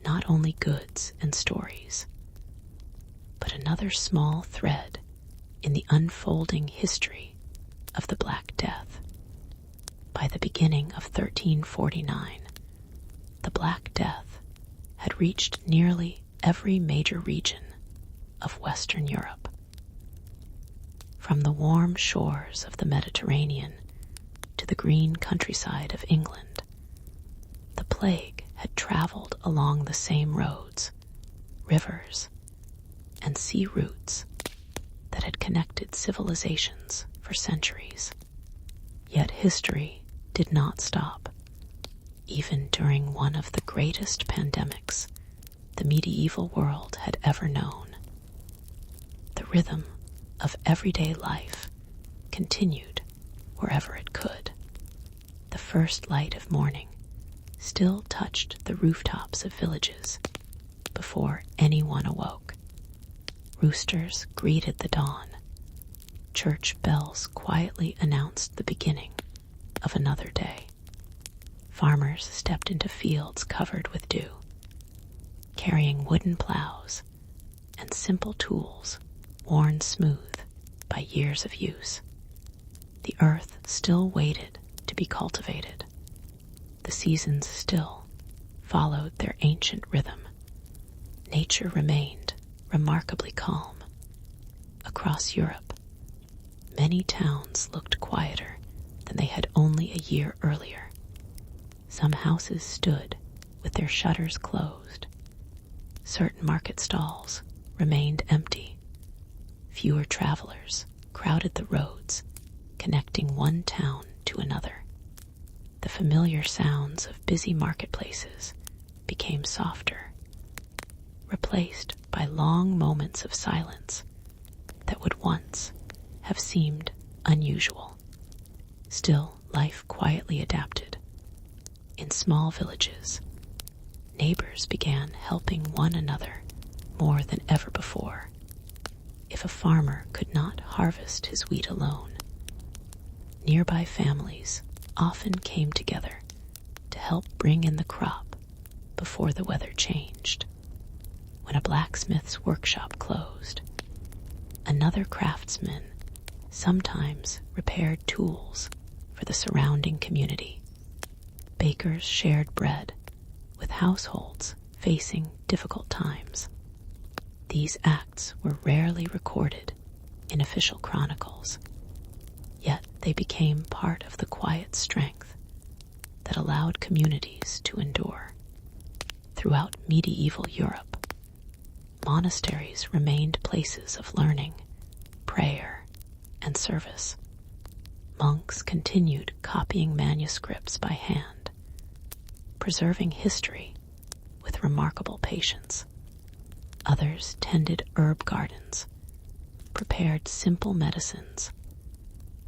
not only goods and stories, but another small thread in the unfolding history of the Black Death. By the beginning of 1349, the Black Death had reached nearly every major region of Western Europe. From the warm shores of the Mediterranean to the green countryside of England, the plague had traveled along the same roads, rivers, and sea routes that had connected civilizations for centuries. Yet history did not stop. Even during one of the greatest pandemics the medieval world had ever known, the rhythm of everyday life continued wherever it could. The first light of morning still touched the rooftops of villages before anyone awoke. Roosters greeted the dawn. Church bells quietly announced the beginning of another day. Farmers stepped into fields covered with dew, carrying wooden plows and simple tools worn smooth by years of use. The earth still waited to be cultivated. The seasons still followed their ancient rhythm. Nature remained remarkably calm. Across Europe, many towns looked quieter than they had only a year earlier. Some houses stood with their shutters closed. Certain market stalls remained empty. Fewer travelers crowded the roads connecting one town to another. The familiar sounds of busy marketplaces became softer, replaced by long moments of silence that would once have seemed unusual. Still, life quietly adapted. In small villages, neighbors began helping one another more than ever before. If a farmer could not harvest his wheat alone, nearby families often came together to help bring in the crop before the weather changed. When a blacksmith's workshop closed, another craftsman sometimes repaired tools for the surrounding community. Bakers shared bread with households facing difficult times. These acts were rarely recorded in official chronicles, yet They became part of the quiet strength that allowed communities to endure. Throughout medieval Europe, monasteries remained places of learning, prayer, and service. Monks continued copying manuscripts by hand, preserving history with remarkable patience. Others tended herb gardens, prepared simple medicines,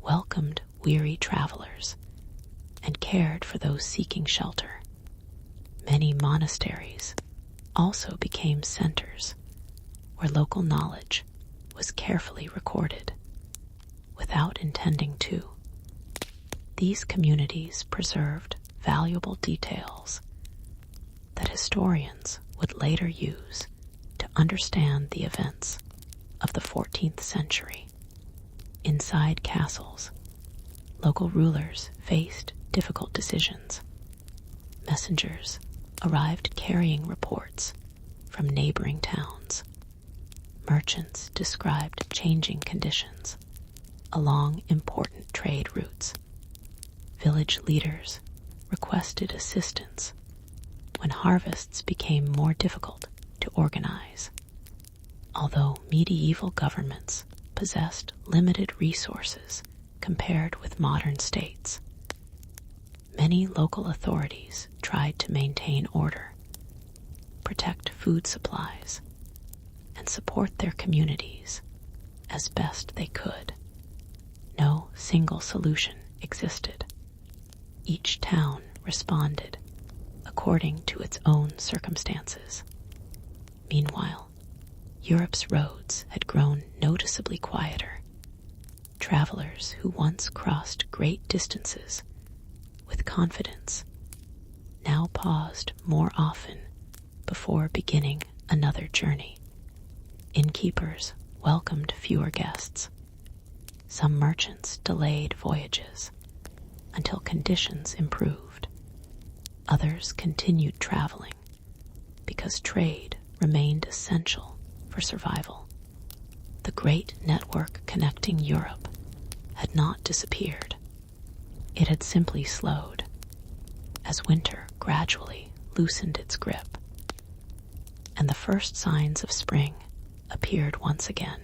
welcomed weary travelers, and cared for those seeking shelter. Many monasteries also became centers where local knowledge was carefully recorded without intending to. These communities preserved valuable details that historians would later use to understand the events of the 14th century. Inside castles, local rulers faced difficult decisions. Messengers arrived carrying reports from neighboring towns. Merchants described changing conditions along important trade routes. Village leaders requested assistance when harvests became more difficult to organize. Although medieval governments possessed limited resources compared with modern states, many local authorities tried to maintain order, protect food supplies, and support their communities as best they could. No single solution existed. Each town responded according to its own circumstances. Meanwhile, Europe's roads had grown noticeably quieter. Travelers who once crossed great distances with confidence now paused more often before beginning another journey. Innkeepers welcomed fewer guests. Some merchants delayed voyages until conditions improved. Others continued traveling because trade remained essential for survival. The great network connecting Europe had not disappeared. It had simply slowed as winter gradually loosened its grip, and the first signs of spring appeared once again.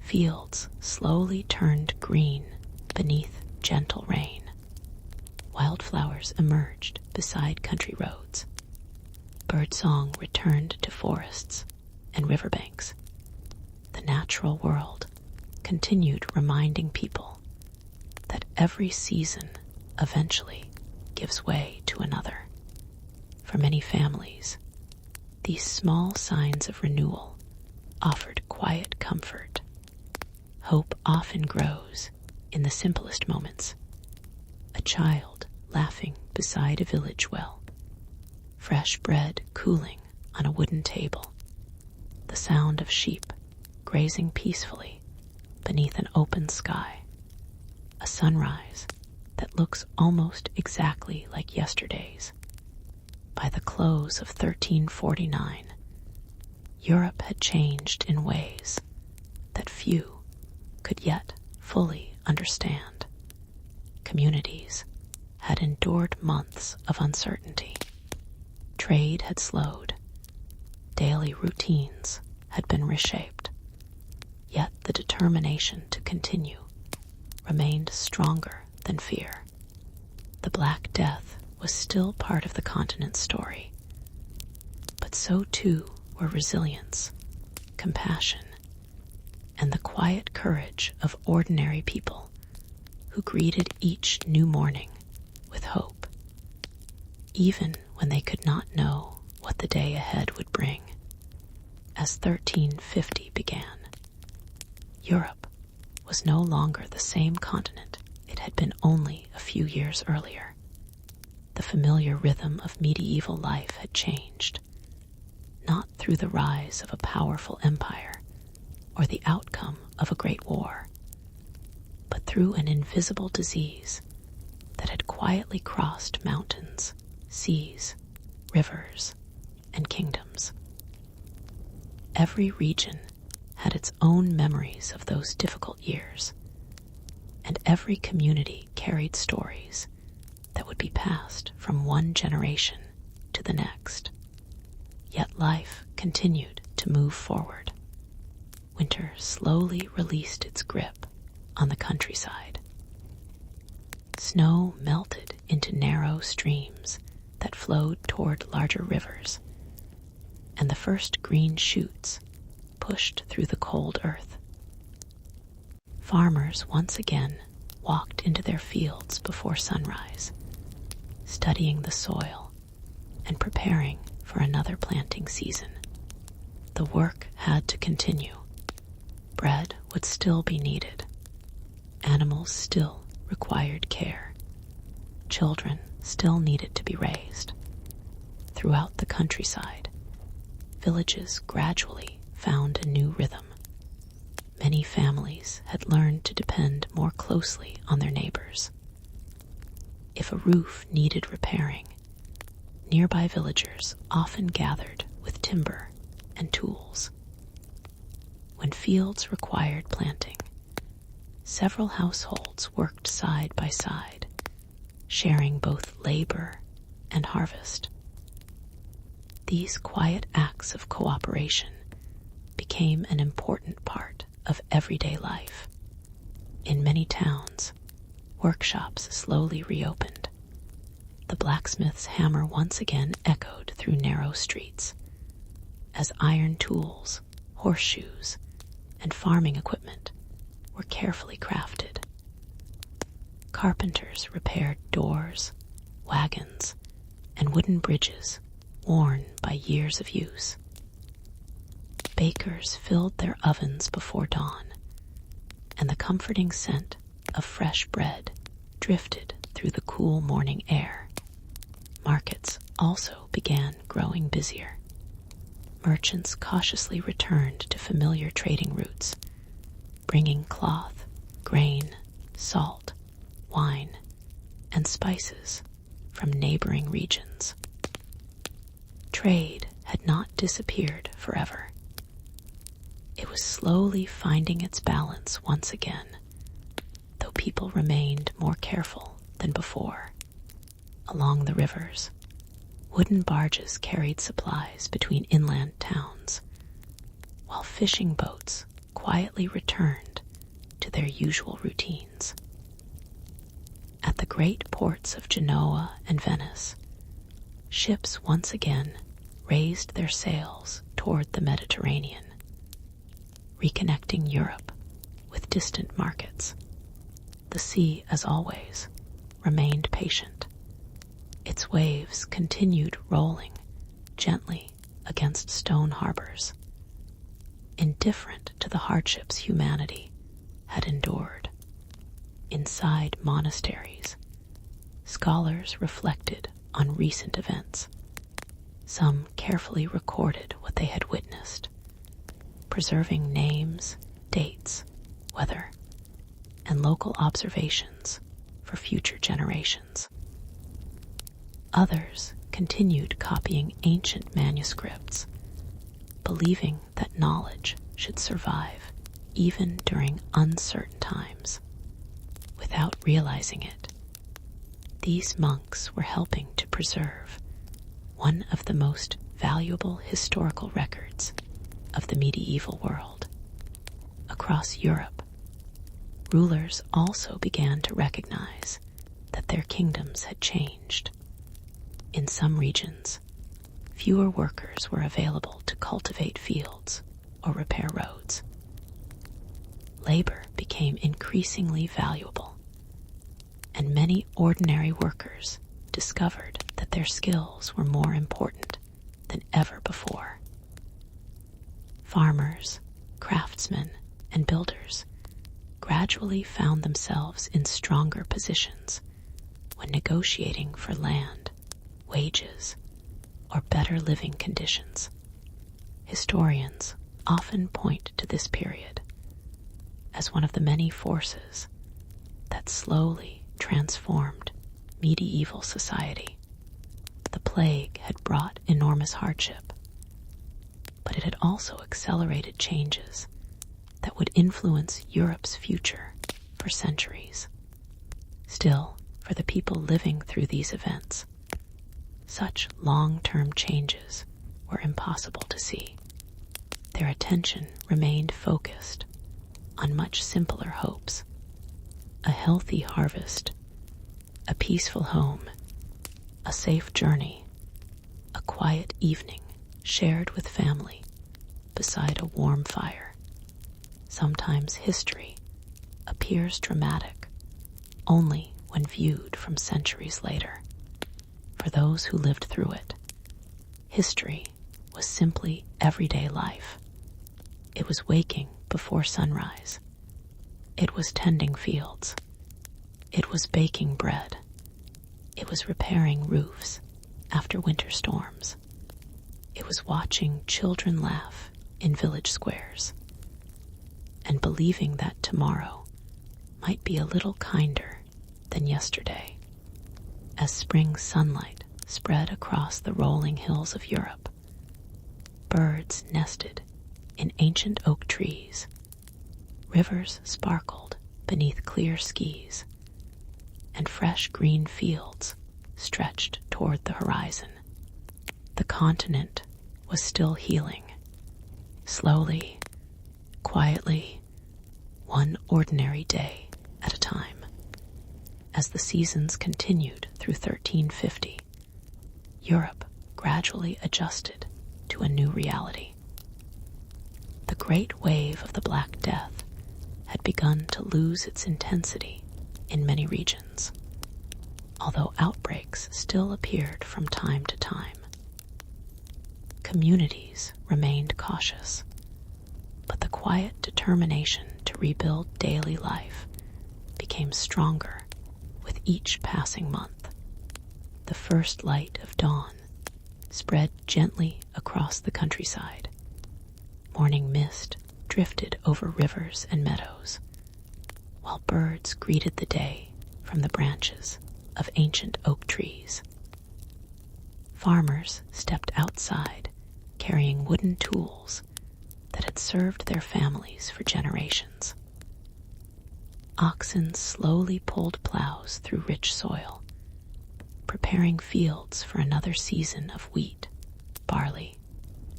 Fields slowly turned green beneath gentle rain. Wildflowers emerged beside country roads. Birdsong returned to forests and riverbanks. The natural world continued reminding people that every season eventually gives way to another. For many families, these small signs of renewal offered quiet comfort. Hope often grows in the simplest moments. A child laughing beside a village well, fresh bread cooling on a wooden table, the sound of sheep grazing peacefully beneath an open sky, a sunrise that looks almost exactly like yesterday's. By the close of 1349, Europe had changed in ways that few could yet fully understand. Communities had endured months of uncertainty. Trade had slowed. Daily routines had been reshaped. Yet the determination to continue remained stronger than fear. The Black Death was still part of the continent's story, but so too were resilience, compassion, and the quiet courage of ordinary people who greeted each new morning with hope, even when they could not know what the day ahead would bring. As 1350 began, Europe was no longer the same continent it had been only a few years earlier. The familiar rhythm of medieval life had changed, not through the rise of a powerful empire or the outcome of a great war, but through an invisible disease that had quietly crossed mountains, seas, rivers, and kingdoms. Every region had its own memories of those difficult years, and every community carried stories that would be passed from one generation to the next. Yet life continued to move forward. Winter slowly released its grip on the countryside. Snow melted into narrow streams that flowed toward larger rivers, and the first green shoots pushed through the cold earth. Farmers once again walked into their fields before sunrise, studying the soil and preparing for another planting season. The work had to continue. Bread would still be needed. Animals still required care. Children still needed to be raised. Throughout the countryside, villages gradually found a new rhythm. Many families had learned to depend more closely on their neighbors. If a roof needed repairing, nearby villagers often gathered with timber and tools. When fields required planting, several households worked side by side, sharing both labor and harvest. These quiet acts of cooperation became an important part of everyday life. In many towns, workshops slowly reopened. The blacksmith's hammer once again echoed through narrow streets, as iron tools, horseshoes, and farming equipment were carefully crafted. Carpenters repaired doors, wagons, and wooden bridges worn by years of use. Bakers filled their ovens before dawn, and the comforting scent of fresh bread drifted through the cool morning air. Markets also began growing busier. Merchants cautiously returned to familiar trading routes, bringing cloth, grain, salt, wine, and spices from neighboring regions. Trade had not disappeared forever. It was slowly finding its balance once again, though people remained more careful than before. Along the rivers, wooden barges carried supplies between inland towns, while fishing boats quietly returned to their usual routines. At the great ports of Genoa and Venice, ships once again raised their sails toward the Mediterranean, reconnecting Europe with distant markets. The sea, as always, remained patient. Its waves continued rolling gently against stone harbors, indifferent to the hardships humanity had endured. Inside monasteries, scholars reflected on recent events. Some carefully recorded what they had witnessed, preserving names, dates, weather, and local observations for future generations. Others continued copying ancient manuscripts, believing that knowledge should survive even during uncertain times. Without realizing it, these monks were helping to preserve one of the most valuable historical records of the medieval world. Across Europe, rulers also began to recognize that their kingdoms had changed. In some regions, fewer workers were available to cultivate fields or repair roads. Labor became increasingly valuable, and many ordinary workers discovered that their skills were more important than ever before. Farmers, craftsmen, and builders gradually found themselves in stronger positions when negotiating for land, wages, or better living conditions. Historians often point to this period as one of the many forces that slowly transformed medieval society. The plague had brought enormous hardship, but it had also accelerated changes that would influence Europe's future for centuries. Still, for the people living through these events, such long-term changes were impossible to see. Their attention remained focused on much simpler hopes: a healthy harvest, a peaceful home, a safe journey, a quiet evening shared with family beside a warm fire. Sometimes history appears dramatic only when viewed from centuries later. For those who lived through it, history was simply everyday life. It was waking before sunrise. It was tending fields. It was baking bread. It was repairing roofs after winter storms. It was watching children laugh in village squares and believing that tomorrow might be a little kinder than yesterday. As spring sunlight spread across the rolling hills of Europe, birds nested in ancient oak trees, rivers sparkled beneath clear skies, and fresh green fields stretched toward the horizon. The continent was still healing, slowly, quietly, one ordinary day at a time. As the seasons continued through 1350, Europe gradually adjusted to a new reality. The great wave of the Black Death had begun to lose its intensity in many regions, although outbreaks still appeared from time to time. Communities remained cautious, but the quiet determination to rebuild daily life became stronger with each passing month. The first light of dawn spread gently across the countryside. Morning mist drifted over rivers and meadows, while birds greeted the day from the branches of ancient oak trees. Farmers stepped outside carrying wooden tools that had served their families for generations. Oxen slowly pulled plows through rich soil, preparing fields for another season of wheat, barley,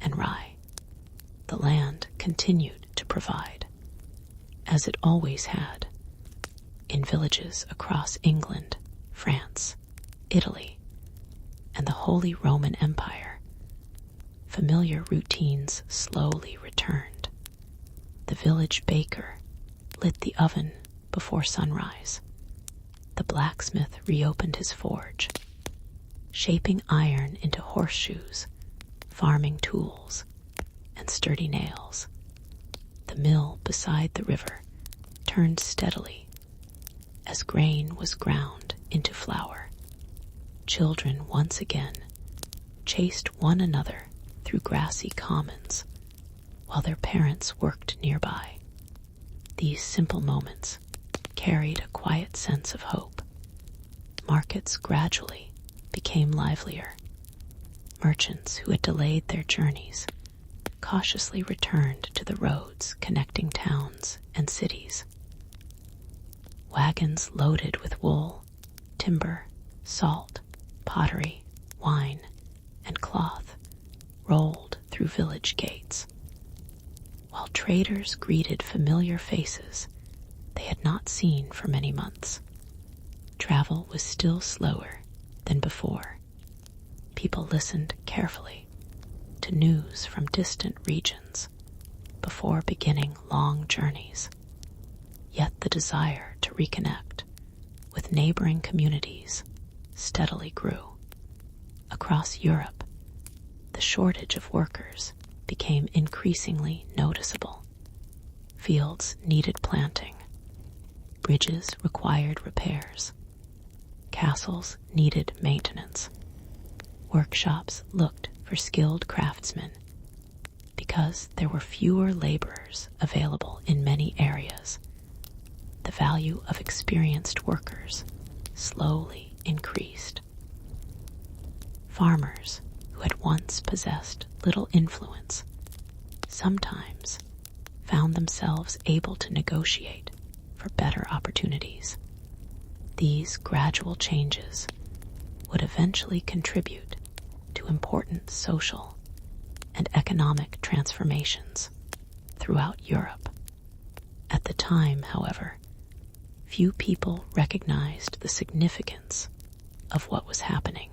and rye. The land continued to provide, as it always had, in villages across England, France, Italy, and the Holy Roman Empire. Familiar routines slowly returned. The village baker lit the oven before sunrise. The blacksmith reopened his forge, shaping iron into horseshoes, farming tools, and sturdy nails. The mill beside the river turned steadily as grain was ground into flour. Children once again chased one another through grassy commons while their parents worked nearby. These simple moments carried a quiet sense of hope. Markets gradually became livelier. Merchants who had delayed their journeys cautiously returned to the roads connecting towns and cities. Wagons loaded with wool, timber, salt, pottery, wine, and cloth rolled through village gates, while traders greeted familiar faces they had not seen for many months. Travel was still slower than before. People listened carefully to news from distant regions before beginning long journeys. Yet the desire to reconnect with neighboring communities steadily grew. Across Europe, the shortage of workers became increasingly noticeable. Fields needed planting. Bridges required repairs. Castles needed maintenance. Workshops looked for skilled craftsmen. Because there were fewer laborers available in many areas, the value of experienced workers slowly increased. Farmers who had once possessed little influence sometimes found themselves able to negotiate for better opportunities. These gradual changes would eventually contribute to important social and economic transformations throughout Europe. At the time, however, few people recognized the significance of what was happening.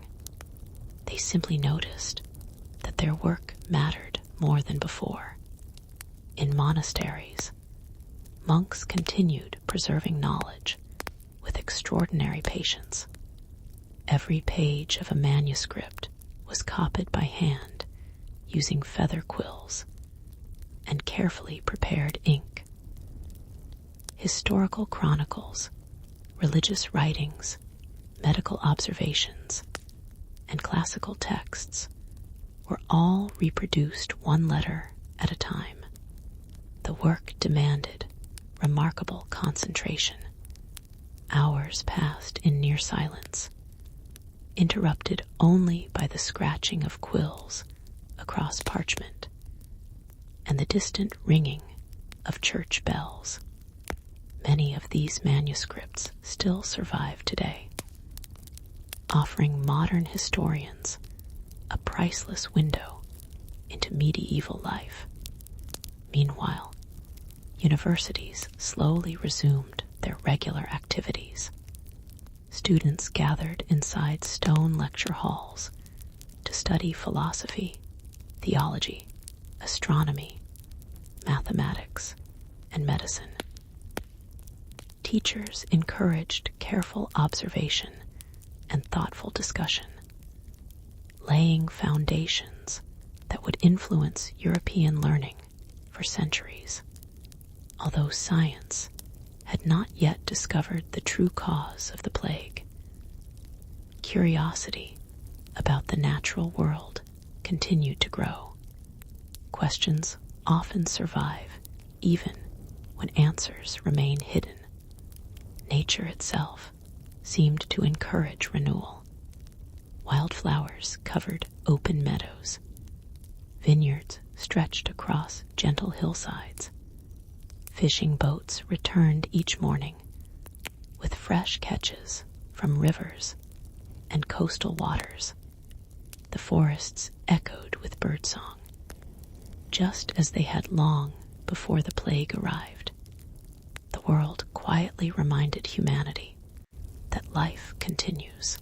They simply noticed that their work mattered more than before. In monasteries, monks continued preserving knowledge with extraordinary patience. Every page of a manuscript was copied by hand using feather quills and carefully prepared ink. Historical chronicles, religious writings, medical observations, and classical texts were all reproduced one letter at a time. The work demanded remarkable concentration. Hours passed in near silence, interrupted only by the scratching of quills across parchment and the distant ringing of church bells. Many of these manuscripts still survive today, offering modern historians a priceless window into medieval life. Meanwhile, universities slowly resumed their regular activities. Students gathered inside stone lecture halls to study philosophy, theology, astronomy, mathematics, and medicine. Teachers encouraged careful observation and thoughtful discussion, laying foundations that would influence European learning for centuries. Although science had not yet discovered the true cause of the plague, curiosity about the natural world continued to grow. Questions often survive even when answers remain hidden. Nature itself seemed to encourage renewal. Wildflowers covered open meadows. Vineyards stretched across gentle hillsides. Fishing boats returned each morning with fresh catches from rivers and coastal waters. The forests echoed with birdsong, just as they had long before the plague arrived. The world quietly reminded humanity that life continues.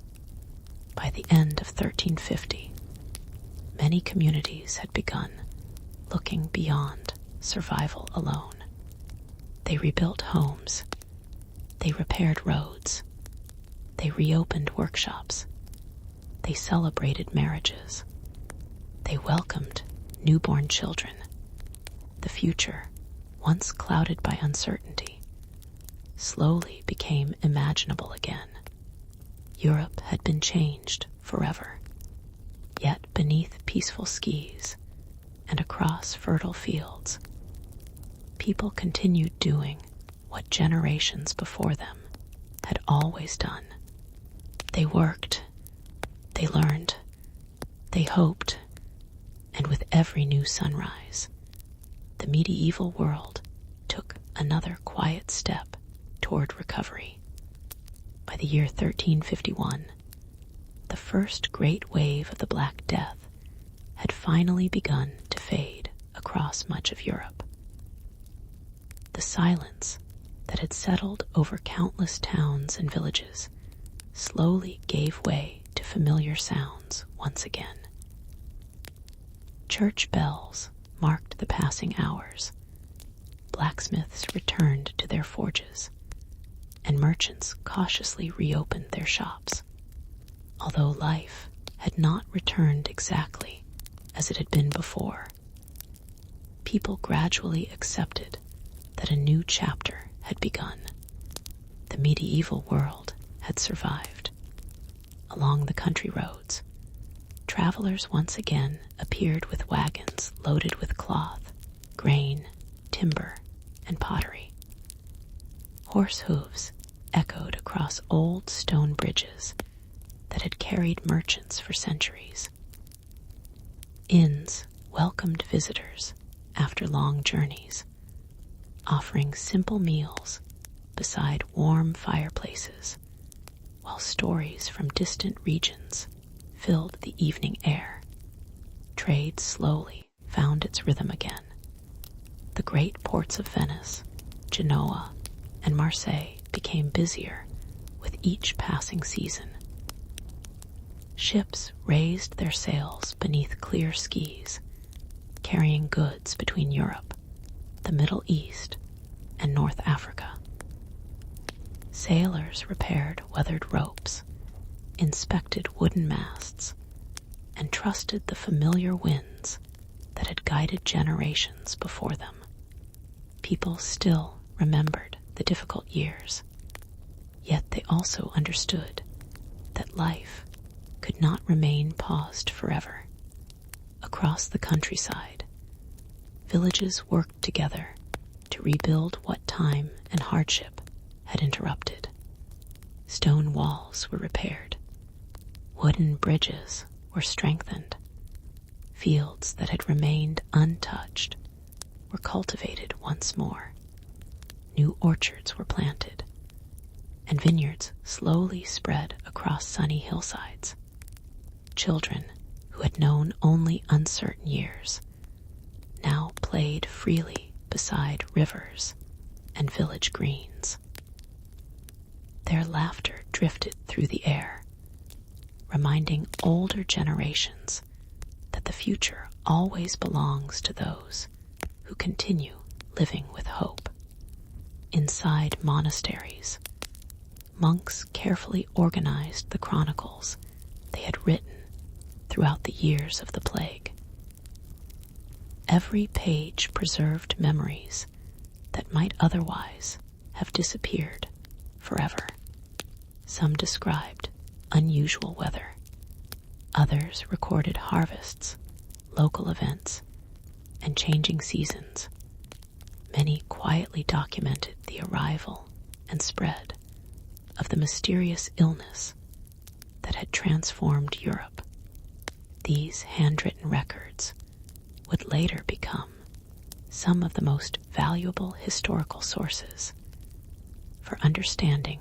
By the end of 1350, many communities had begun looking beyond survival alone. They rebuilt homes, they repaired roads, they reopened workshops, they celebrated marriages, they welcomed newborn children. The future, once clouded by uncertainty, slowly became imaginable again. Europe had been changed forever. Yet beneath peaceful skies and across fertile fields, people continued doing what generations before them had always done. They worked, they learned, they hoped, and with every new sunrise, the medieval world took another quiet step toward recovery. By the year 1351, the first great wave of the Black Death had finally begun to fade across much of Europe. The silence that had settled over countless towns and villages slowly gave way to familiar sounds once again. Church bells marked the passing hours. Blacksmiths returned to their forges, and merchants cautiously reopened their shops. Although life had not returned exactly as it had been before, people gradually accepted that a new chapter had begun. The medieval world had survived. Along the country roads, travelers once again appeared with wagons loaded with cloth, grain, timber, and pottery. Horse hooves echoed across old stone bridges that had carried merchants for centuries. Inns welcomed visitors after long journeys, offering simple meals beside warm fireplaces, while stories from distant regions filled the evening air. Trade slowly found its rhythm again. The great ports of Venice, Genoa, and Marseille became busier with each passing season. Ships raised their sails beneath clear skies, carrying goods between Europe, the Middle East, and North Africa. Sailors repaired weathered ropes, inspected wooden masts, and trusted the familiar winds that had guided generations before them. People still remembered the difficult years, yet they also understood that life could not remain paused forever. Across the countryside, villages worked together to rebuild what time and hardship had interrupted. Stone walls were repaired, wooden bridges were strengthened, fields that had remained untouched were cultivated once more. New orchards were planted, and vineyards slowly spread across sunny hillsides. Children who had known only uncertain years now played freely beside rivers and village greens. Their laughter drifted through the air, reminding older generations that the future always belongs to those who continue living with hope. Inside monasteries, monks carefully organized the chronicles they had written throughout the years of the plague. Every page preserved memories that might otherwise have disappeared forever. Some described unusual weather. Others recorded harvests, local events, and changing seasons. Many quietly documented the arrival and spread of the mysterious illness that had transformed Europe. These handwritten records would later become some of the most valuable historical sources for understanding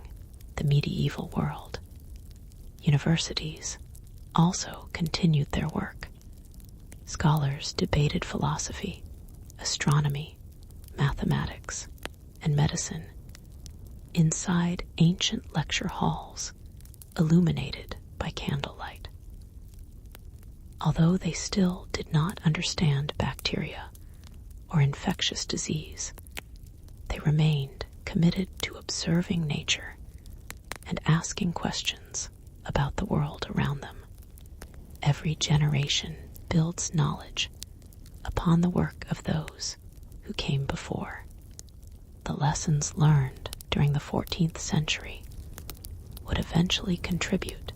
the medieval world. Universities also continued their work. Scholars debated philosophy, astronomy, mathematics, and medicine inside ancient lecture halls illuminated by candlelight. Although they still did not understand bacteria or infectious disease, they remained committed to observing nature and asking questions about the world around them. Every generation builds knowledge upon the work of those who came before. The lessons learned during the 14th century would eventually contribute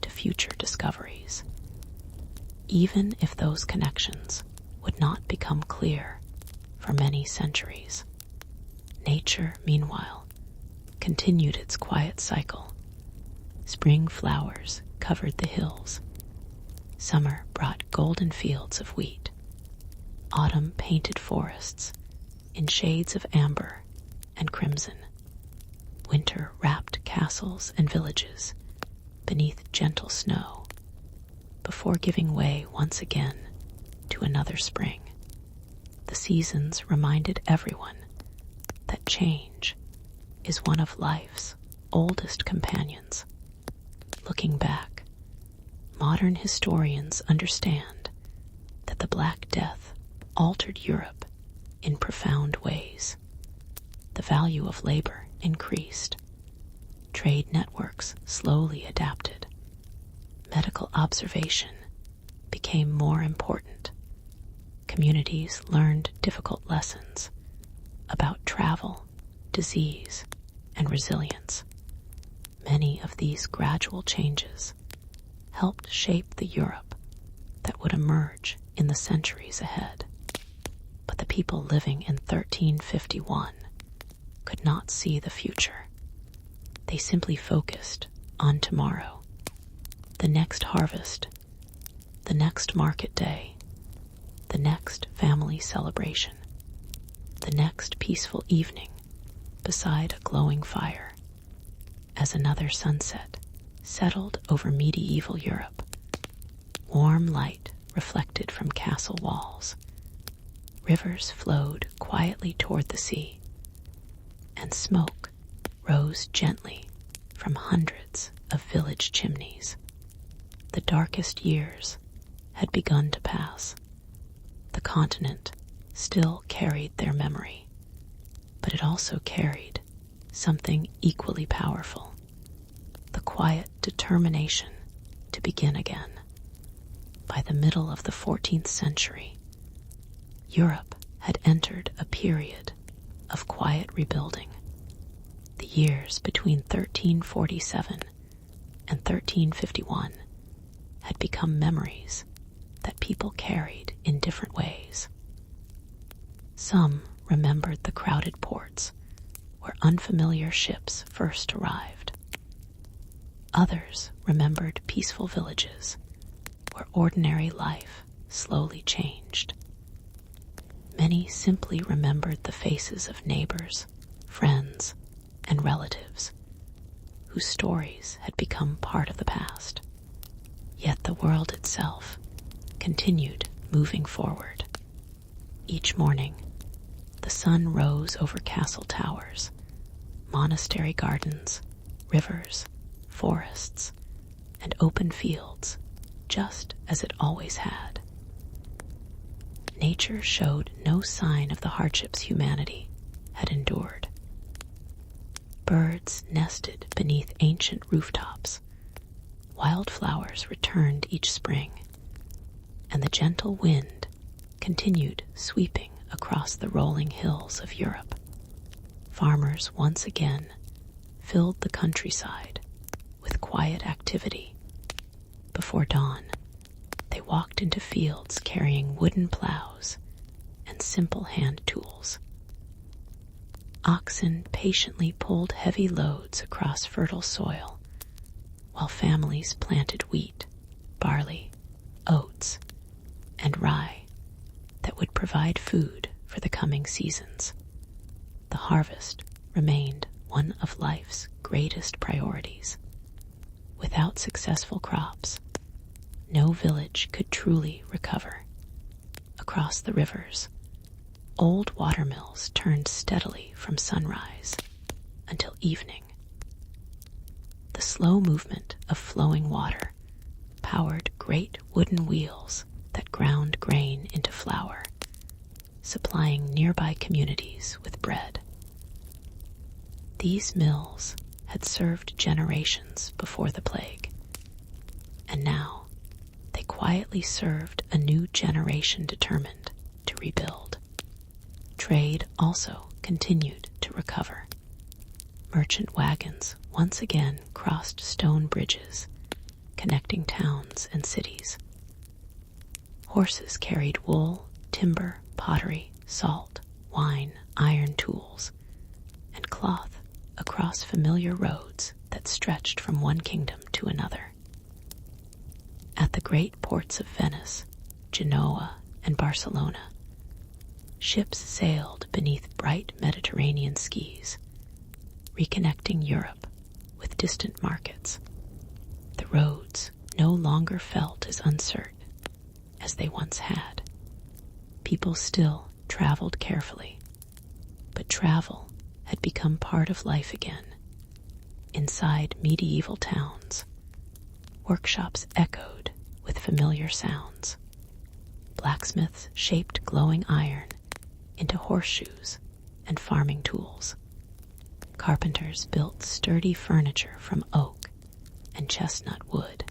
to future discoveries, even if those connections would not become clear for many centuries. Nature, meanwhile, continued its quiet cycle. Spring flowers covered the hills. Summer brought golden fields of wheat. Autumn painted forests in shades of amber and crimson. Winter wrapped castles and villages beneath gentle snow before giving way once again to another spring. The seasons reminded everyone that change is one of life's oldest companions. Looking back, modern historians understand that the Black Death altered Europe in profound ways. The value of labor increased. Trade networks slowly adapted. Medical observation became more important. Communities learned difficult lessons about travel, disease, and resilience. Many of these gradual changes helped shape the Europe that would emerge in the centuries ahead. But the people living in 1351 could not see the future. They simply focused on tomorrow, the next harvest, the next market day, the next family celebration, the next peaceful evening beside a glowing fire as another sunset settled over medieval Europe. Warm light reflected from castle walls. Rivers flowed quietly toward the sea, and smoke rose gently from hundreds of village chimneys. The darkest years had begun to pass. The continent still carried their memory, but it also carried something equally powerful: the quiet determination to begin again. By the middle of the 14th century, Europe had entered a period of quiet rebuilding. The years between 1347 and 1351 had become memories that people carried in different ways. Some remembered the crowded ports where unfamiliar ships first arrived. Others remembered peaceful villages where ordinary life slowly changed. Many simply remembered the faces of neighbors, friends, and relatives whose stories had become part of the past. Yet the world itself continued moving forward. Each morning, the sun rose over castle towers, monastery gardens, rivers, forests, and open fields, just as it always had. Nature showed no sign of the hardships humanity had endured. Birds nested beneath ancient rooftops. Wildflowers returned each spring, and the gentle wind continued sweeping across the rolling hills of Europe. Farmers once again filled the countryside with quiet activity. Before dawn, they walked into fields carrying wooden plows and simple hand tools. Oxen patiently pulled heavy loads across fertile soil, while families planted wheat, barley, oats, and rye that would provide food for the coming seasons. The harvest remained one of life's greatest priorities. Without successful crops, no village could truly recover. Across the rivers, old watermills turned steadily from sunrise until evening. The slow movement of flowing water powered great wooden wheels that ground grain into flour, supplying nearby communities with bread. These mills had served generations before the plague, and now they quietly served a new generation determined to rebuild. Trade also continued to recover. Merchant wagons once again crossed stone bridges, connecting towns and cities. Horses carried wool, timber, pottery, salt, wine, iron tools, and cloth across familiar roads that stretched from one kingdom to another. At the great ports of Venice, Genoa, and Barcelona, ships sailed beneath bright Mediterranean skies, reconnecting Europe with distant markets. The roads no longer felt as uncertain as they once had. People still traveled carefully, but travel had become part of life again. Inside medieval towns, workshops echoed with familiar sounds. Blacksmiths shaped glowing iron into horseshoes and farming tools. Carpenters built sturdy furniture from oak and chestnut wood.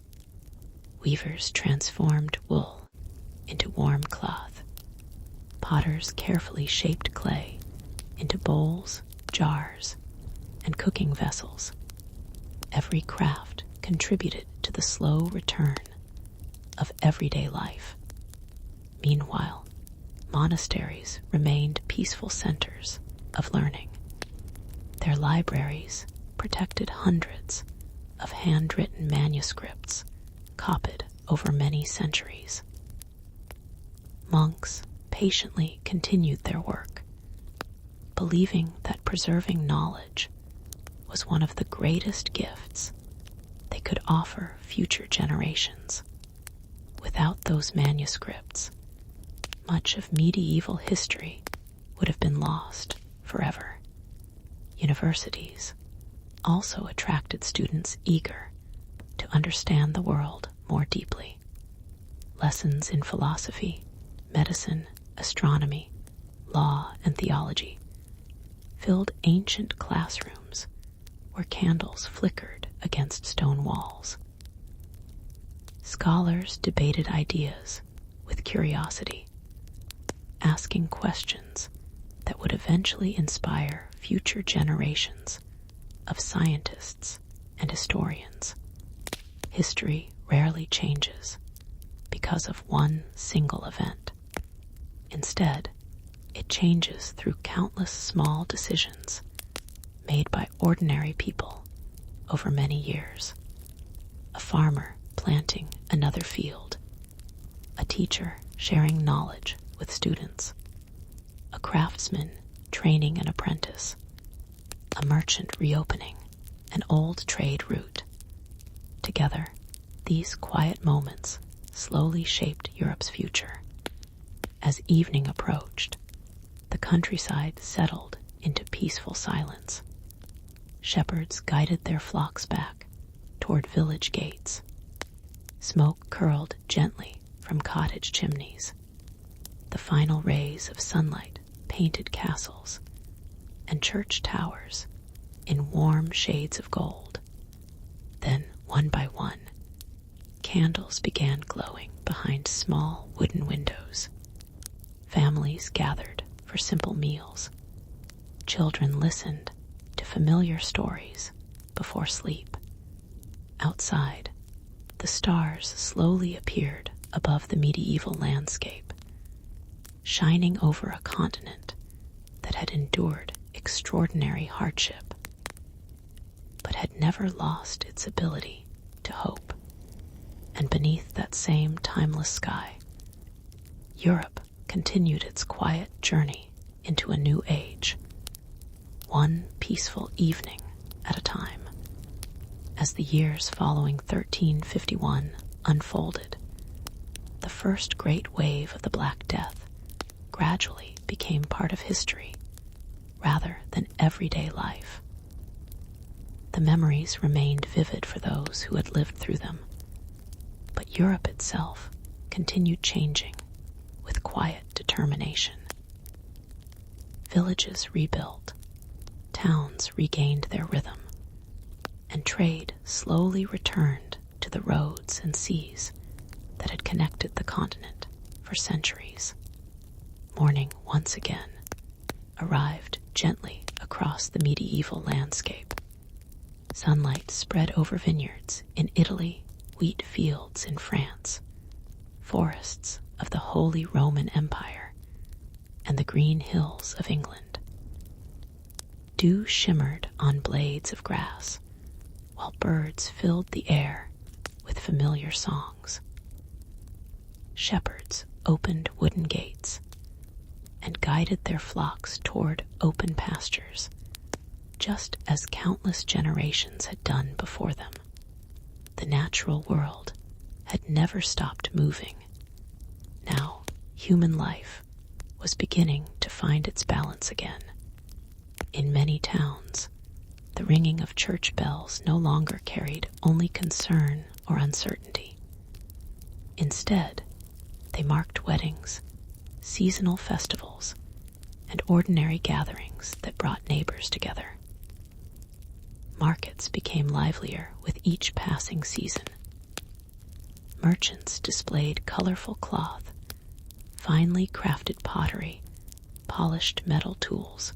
Weavers transformed wool into warm cloth. Potters carefully shaped clay into bowls, jars, and cooking vessels. Every craft contributed to the slow return of everyday life. Meanwhile, monasteries remained peaceful centers of learning. Their libraries protected hundreds of handwritten manuscripts copied over many centuries. Monks patiently continued their work, believing that preserving knowledge was one of the greatest gifts they could offer future generations. Without those manuscripts, much of medieval history would have been lost forever. Universities also attracted students eager to understand the world more deeply. Lessons in philosophy, medicine, astronomy, law, and theology filled ancient classrooms where candles flickered against stone walls. Scholars debated ideas with curiosity, asking questions that would eventually inspire future generations of scientists and historians. History rarely changes because of one single event. Instead, it changes through countless small decisions made by ordinary people over many years. A farmer planting another field, a teacher sharing knowledge with students, a craftsman training an apprentice, a merchant reopening an old trade route. Together, these quiet moments slowly shaped Europe's future. As evening approached, the countryside settled into peaceful silence. Shepherds guided their flocks back toward village gates. Smoke curled gently from cottage chimneys. The final rays of sunlight painted castles and church towers in warm shades of gold. Then, one by one, candles began glowing behind small wooden windows. Families gathered for simple meals. Children listened to familiar stories before sleep. Outside, the stars slowly appeared above the medieval landscape, shining over a continent that had endured extraordinary hardship, but had never lost its ability to hope. And beneath that same timeless sky, Europe continued its quiet journey into a new age, one peaceful evening at a time. As the years following 1351 unfolded, the first great wave of the Black Death gradually became part of history rather than everyday life. The memories remained vivid for those who had lived through them, but Europe itself continued changing with quiet determination. Villages rebuilt, towns regained their rhythm, and trade slowly returned to the roads and seas that had connected the continent for centuries. Morning once again arrived gently across the medieval landscape. Sunlight spread over vineyards in Italy, wheat fields in France, forests of the Holy Roman Empire, and the green hills of England. Dew shimmered on blades of grass, while birds filled the air with familiar songs. Shepherds opened wooden gates and guided their flocks toward open pastures, just as countless generations had done before them. The natural world had never stopped moving. Now, human life was beginning to find its balance again. In many towns, the ringing of church bells no longer carried only concern or uncertainty. Instead, they marked weddings, seasonal festivals, and ordinary gatherings that brought neighbors together. Markets became livelier with each passing season. Merchants displayed colorful cloth, finely crafted pottery, polished metal tools,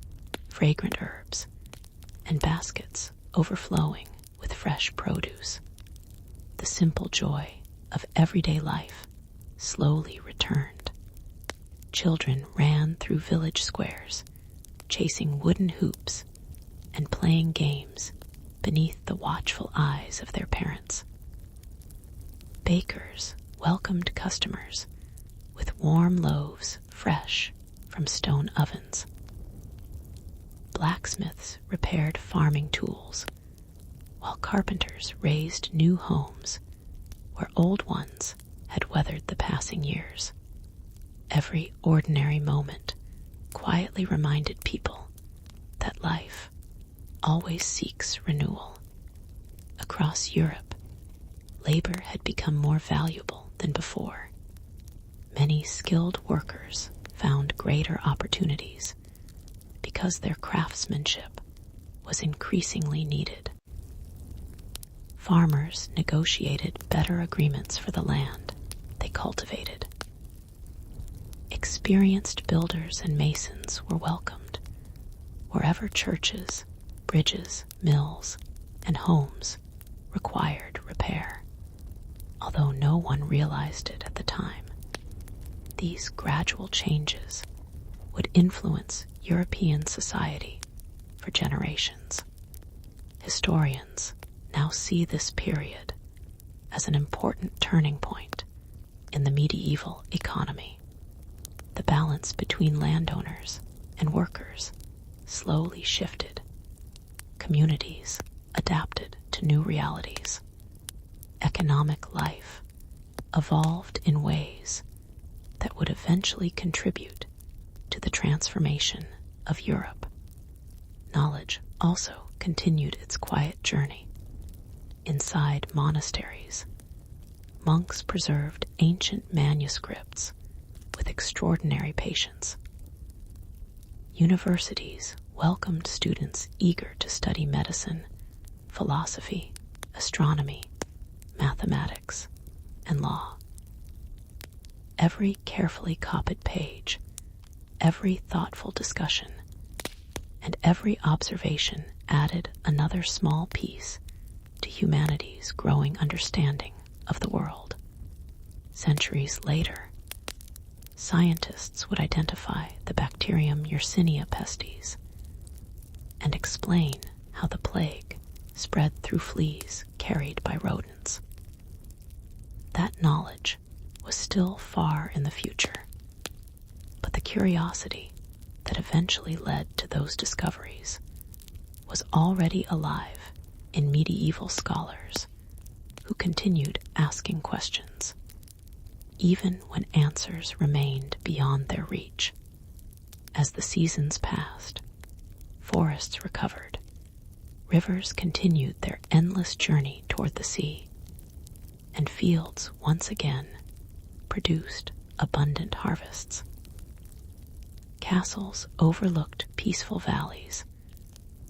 fragrant herbs, and baskets overflowing with fresh produce. The simple joy of everyday life slowly returned. Children ran through village squares, chasing wooden hoops and playing games beneath the watchful eyes of their parents. Bakers welcomed customers with warm loaves fresh from stone ovens. Blacksmiths repaired farming tools, while carpenters raised new homes where old ones had weathered the passing years. Every ordinary moment quietly reminded people that life always seeks renewal. Across Europe, labor had become more valuable than before. Many skilled workers found greater opportunities because their craftsmanship was increasingly needed. Farmers negotiated better agreements for the land they cultivated. Experienced builders and masons were welcomed wherever churches, bridges, mills, and homes required repair. Although no one realized it at the time, these gradual changes would influence European society for generations. Historians now see this period as an important turning point in the medieval economy. The balance between landowners and workers slowly shifted. Communities adapted to new realities. Economic life evolved in ways that would eventually contribute to the transformation of Europe. Knowledge also continued its quiet journey. Inside monasteries, monks preserved ancient manuscripts with extraordinary patience. Universities welcomed students eager to study medicine, philosophy, astronomy, mathematics, and law. Every carefully copied page, every thoughtful discussion, and every observation added another small piece to humanity's growing understanding of the world. Centuries later, scientists would identify the bacterium Yersinia pestis and explain how the plague spread through fleas carried by rodents. That knowledge was still far in the future, but the curiosity that eventually led to those discoveries was already alive in medieval scholars who continued asking questions, even when answers remained beyond their reach. As the seasons passed, forests recovered, rivers continued their endless journey toward the sea, and fields once again produced abundant harvests. Castles overlooked peaceful valleys,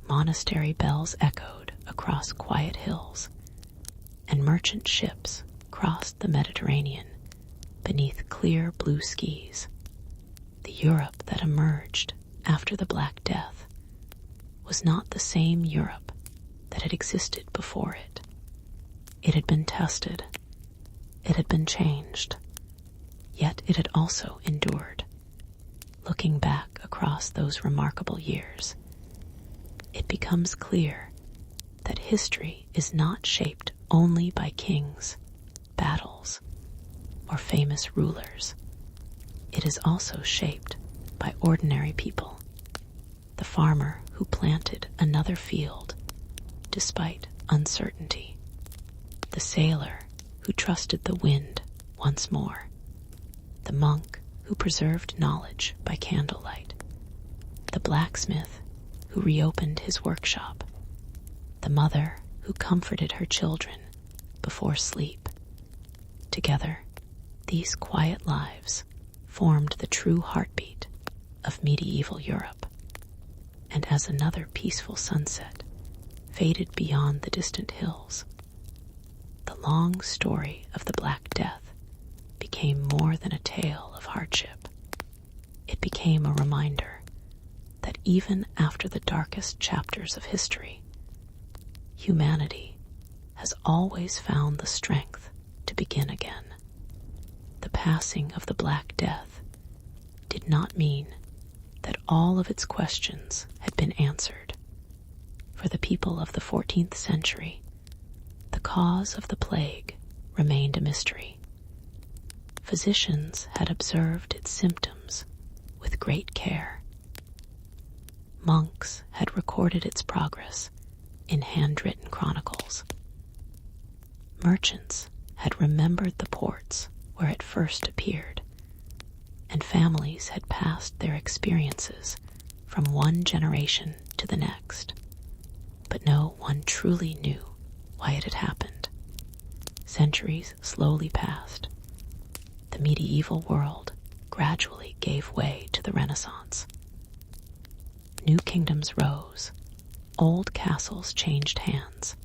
monastery bells echoed across quiet hills, and merchant ships crossed the Mediterranean beneath clear blue skies. The Europe that emerged after the Black Death was not the same Europe that had existed before it. It had been tested, it had been changed, yet it had also endured. Looking back across those remarkable years, it becomes clear that history is not shaped only by kings, battles, or famous rulers. It is also shaped by ordinary people. The farmer who planted another field despite uncertainty. The sailor who trusted the wind once more. The monk who preserved knowledge by candlelight. The blacksmith who reopened his workshop. The mother who comforted her children before sleep. Together, these quiet lives formed the true heartbeat of medieval Europe. And as another peaceful sunset faded beyond the distant hills, the long story of the Black Death became more than a tale of hardship. It became a reminder that even after the darkest chapters of history, humanity has always found the strength to begin again. The passing of the Black Death did not mean that all of its questions had been answered. For the people of the 14th century, the cause of the plague remained a mystery. Physicians had observed its symptoms with great care. Monks had recorded its progress in handwritten chronicles. Merchants had remembered the ports where it first appeared, and families had passed their experiences from one generation to the next. But no one truly knew why it had happened. Centuries slowly passed. The medieval world gradually gave way to the Renaissance. New kingdoms rose, old castles changed hands,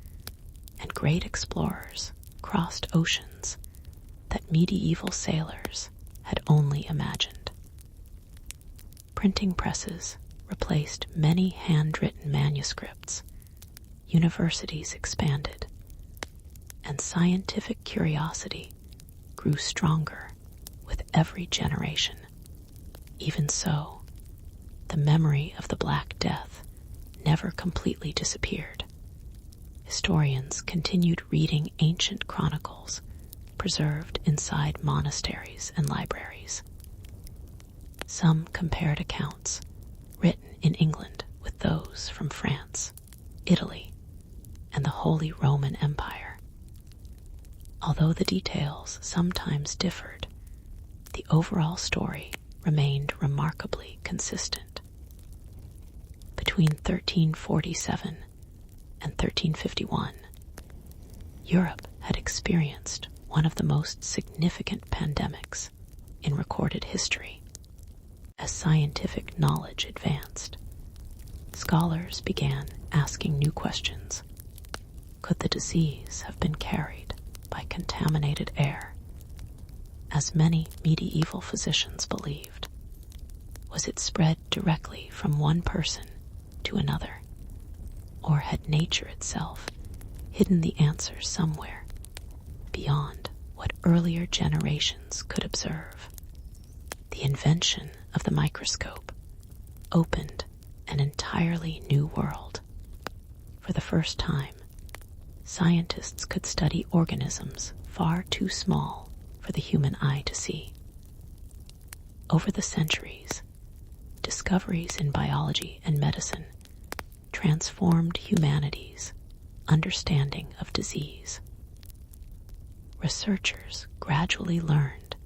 and great explorers crossed oceans that medieval sailors had only imagined. Printing presses replaced many handwritten manuscripts, universities expanded, and scientific curiosity grew stronger with every generation. Even so, the memory of the Black Death never completely disappeared. Historians continued reading ancient chronicles preserved inside monasteries and libraries. Some compared accounts written in England with those from France, Italy, and the Holy Roman Empire. Although the details sometimes differed, the overall story remained remarkably consistent. Between 1347 and 1351, Europe had experienced one of the most significant pandemics in recorded history. As scientific knowledge advanced, scholars began asking new questions. Could the disease have been carried by contaminated air? As many medieval physicians believed, was it spread directly from one person to another? Or had nature itself hidden the answer somewhere beyond what earlier generations could observe? The invention of the microscope opened an entirely new world. For the first time, scientists could study organisms far too small for the human eye to see. Over the centuries, discoveries in biology and medicine transformed humanity's understanding of disease. Researchers gradually learned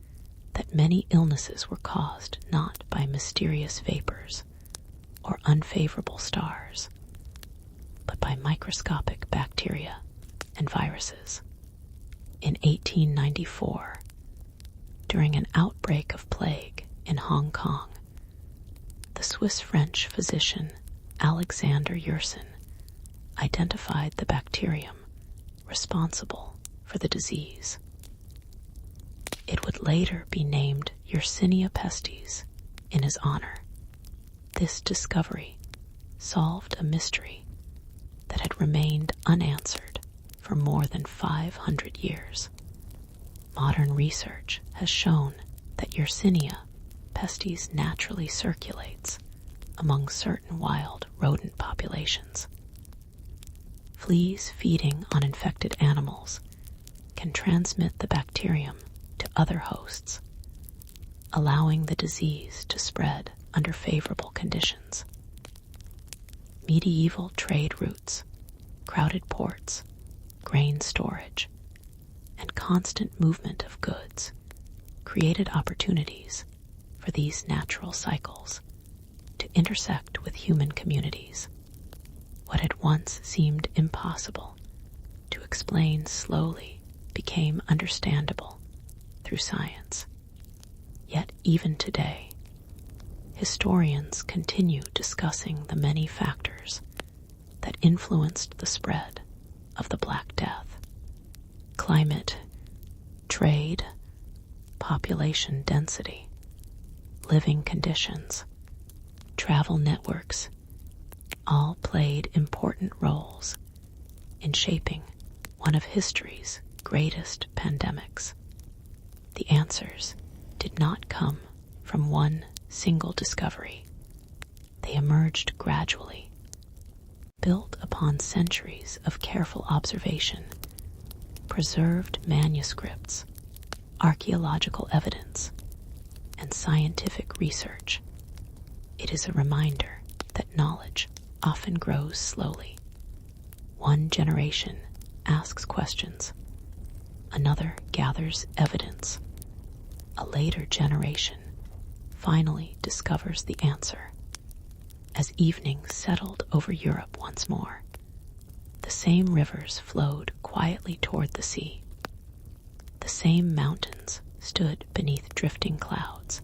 that many illnesses were caused not by mysterious vapors or unfavorable stars, but by microscopic bacteria and viruses. In 1894, during an outbreak of plague in Hong Kong, the Swiss-French physician Alexander Yersin identified the bacterium responsible for the disease. It would later be named Yersinia pestis in his honor. This discovery solved a mystery that had remained unanswered for more than 500 years. Modern research has shown that Yersinia pestis naturally circulates among certain wild rodent populations. Fleas feeding on infected animals can transmit the bacterium to other hosts, allowing the disease to spread under favorable conditions. Medieval trade routes, crowded ports, grain storage, and constant movement of goods created opportunities for these natural cycles to intersect with human communities. What had once seemed impossible to explain slowly became understandable through science. Yet even today, historians continue discussing the many factors that influenced the spread of the Black Death. Climate, trade, population density, living conditions, travel networks, all played important roles in shaping one of history's greatest pandemics. The answers did not come from one single discovery. They emerged gradually, built upon centuries of careful observation, preserved manuscripts, archaeological evidence, and scientific research. It is a reminder that knowledge often grows slowly. One generation asks questions, another gathers evidence. A later generation finally discovers the answer. As evening settled over Europe once more, the same rivers flowed quietly toward the sea. The same mountains stood beneath drifting clouds,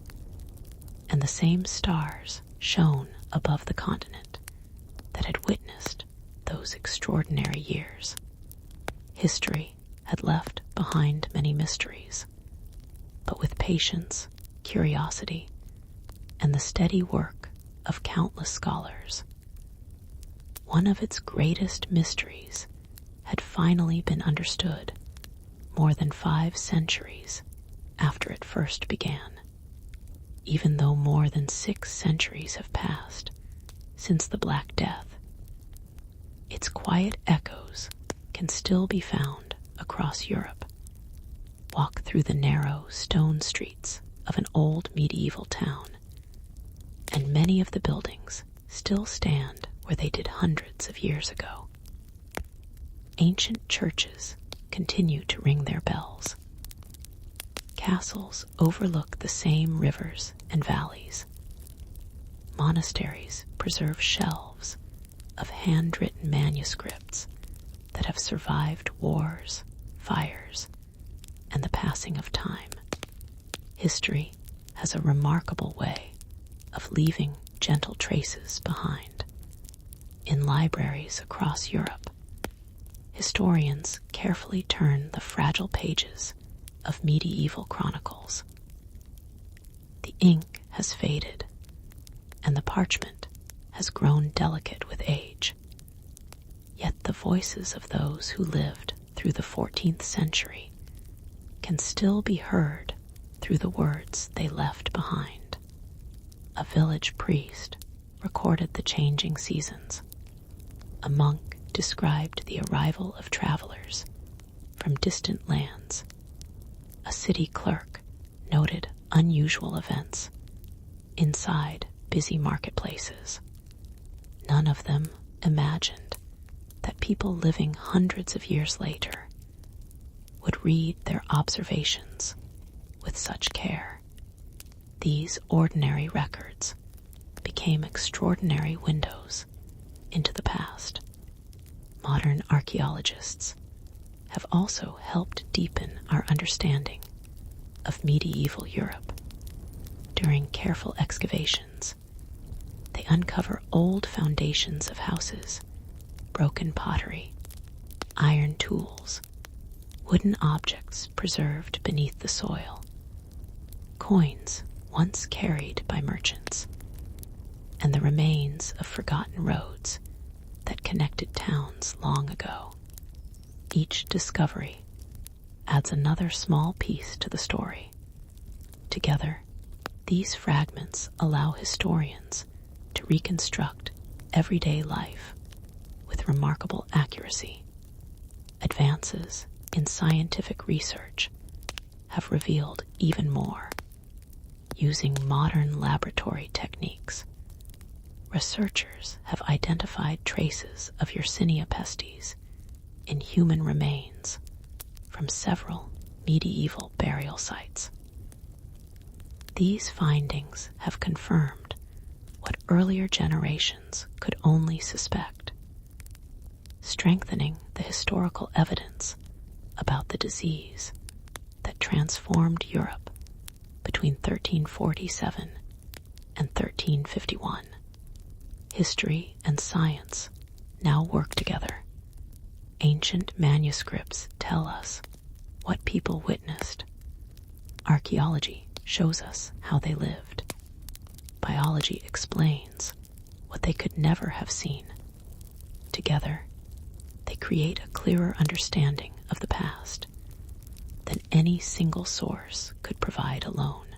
and the same stars shone above the continent that had witnessed those extraordinary years. History had left behind many mysteries, but with patience, curiosity, and the steady work of countless scholars, one of its greatest mysteries had finally been understood more than 5 centuries after it first began. Even though more than 6 centuries have passed since the Black Death, its quiet echoes can still be found across Europe. Walk through the narrow stone streets of an old medieval town, and many of the buildings still stand where they did hundreds of years ago. Ancient churches continue to ring their bells. Castles overlook the same rivers and valleys. Monasteries preserve shelves of handwritten manuscripts that have survived wars, fires, and the passing of time. History has a remarkable way of leaving gentle traces behind. In libraries across Europe, historians carefully turn the fragile pages of medieval chronicles. The ink has faded, and the parchment has grown delicate with age. Yet the voices of those who lived through the 14th century can still be heard through the words they left behind. A village priest recorded the changing seasons. A monk described the arrival of travelers from distant lands. A city clerk noted unusual events inside busy marketplaces. None of them imagined that people living hundreds of years later would read their observations with such care. These ordinary records became extraordinary windows into the past. Modern archaeologists have also helped deepen our understanding of medieval Europe. During careful excavations, they uncover old foundations of houses, broken pottery, iron tools, wooden objects preserved beneath the soil, coins once carried by merchants, and the remains of forgotten roads that connected towns long ago. Each discovery adds another small piece to the story. Together, these fragments allow historians to reconstruct everyday life with remarkable accuracy. Advances in scientific research have revealed even more. Using modern laboratory techniques, researchers have identified traces of Yersinia pestis in human remains from several medieval burial sites. These findings have confirmed what earlier generations could only suspect, strengthening the historical evidence about the disease that transformed Europe between 1347 and 1351. History and science now work together. Ancient manuscripts tell us what people witnessed. Archaeology shows us how they lived. Biology explains what they could never have seen. Together, they create a clearer understanding of the past than any single source could provide alone.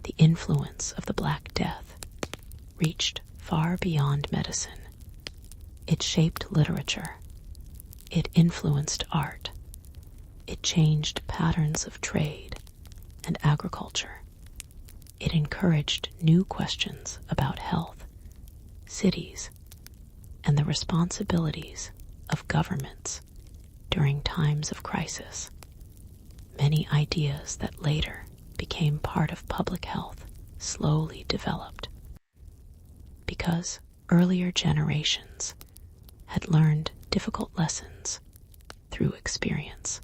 The influence of the Black Death reached far beyond medicine. It shaped literature. It influenced art. It changed patterns of trade and agriculture. It encouraged new questions about health, cities, and the responsibilities of governments during times of crisis. Many ideas that later became part of public health slowly developed because earlier generations had learned difficult lessons through experience.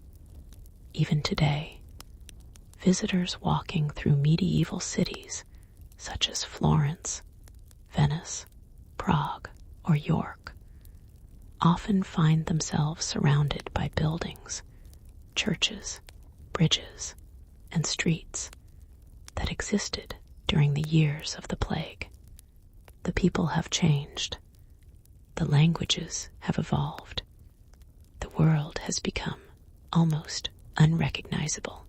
Even today, visitors walking through medieval cities such as Florence, Venice, Prague, or York often find themselves surrounded by buildings, churches, bridges, and streets that existed during the years of the plague. The people have changed. The languages have evolved. The world has become almost unrecognizable.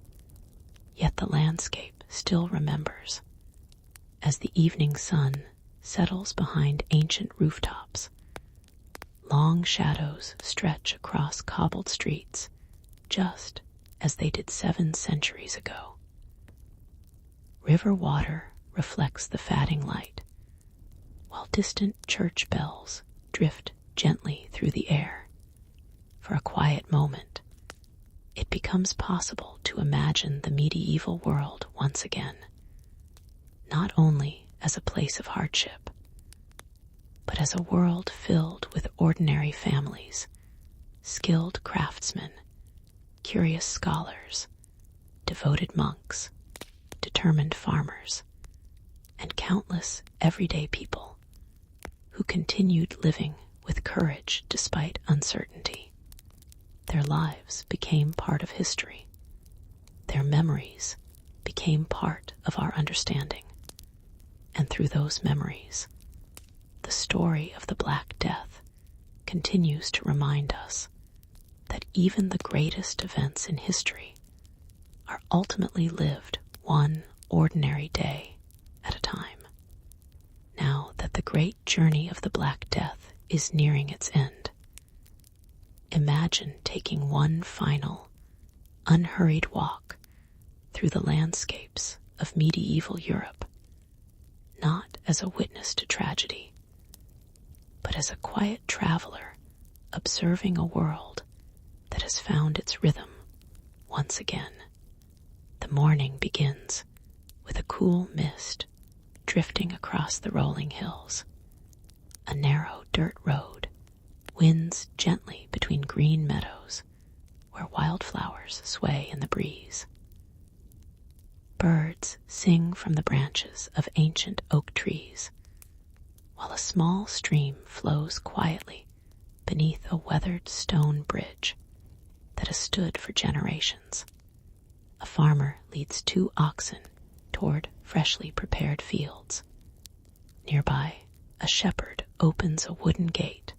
Yet the landscape still remembers. As the evening sun settles behind ancient rooftops, long shadows stretch across cobbled streets, just as they did 7 centuries ago. River water reflects the fading light, while distant church bells drift gently through the air. For a quiet moment, it becomes possible to imagine the medieval world once again, not only as a place of hardship, but as a world filled with ordinary families, skilled craftsmen, curious scholars, devoted monks, determined farmers, and countless everyday people who continued living with courage despite uncertainty. Their lives became part of history. Their memories became part of our understanding. And through those memories, the story of the Black Death continues to remind us that even the greatest events in history are ultimately lived one ordinary day at a time. Now that the great journey of the Black Death is nearing its end, imagine taking one final, unhurried walk through the landscapes of medieval Europe, not as a witness to tragedy, but as a quiet traveler observing a world that has found its rhythm once again. The morning begins with a cool mist drifting across the rolling hills. A narrow dirt road winds gently between green meadows where wildflowers sway in the breeze. Birds sing from the branches of ancient oak trees, while a small stream flows quietly beneath a weathered stone bridge that has stood for generations. A farmer leads 2 oxen toward freshly prepared fields. Nearby, a shepherd opens a wooden gate,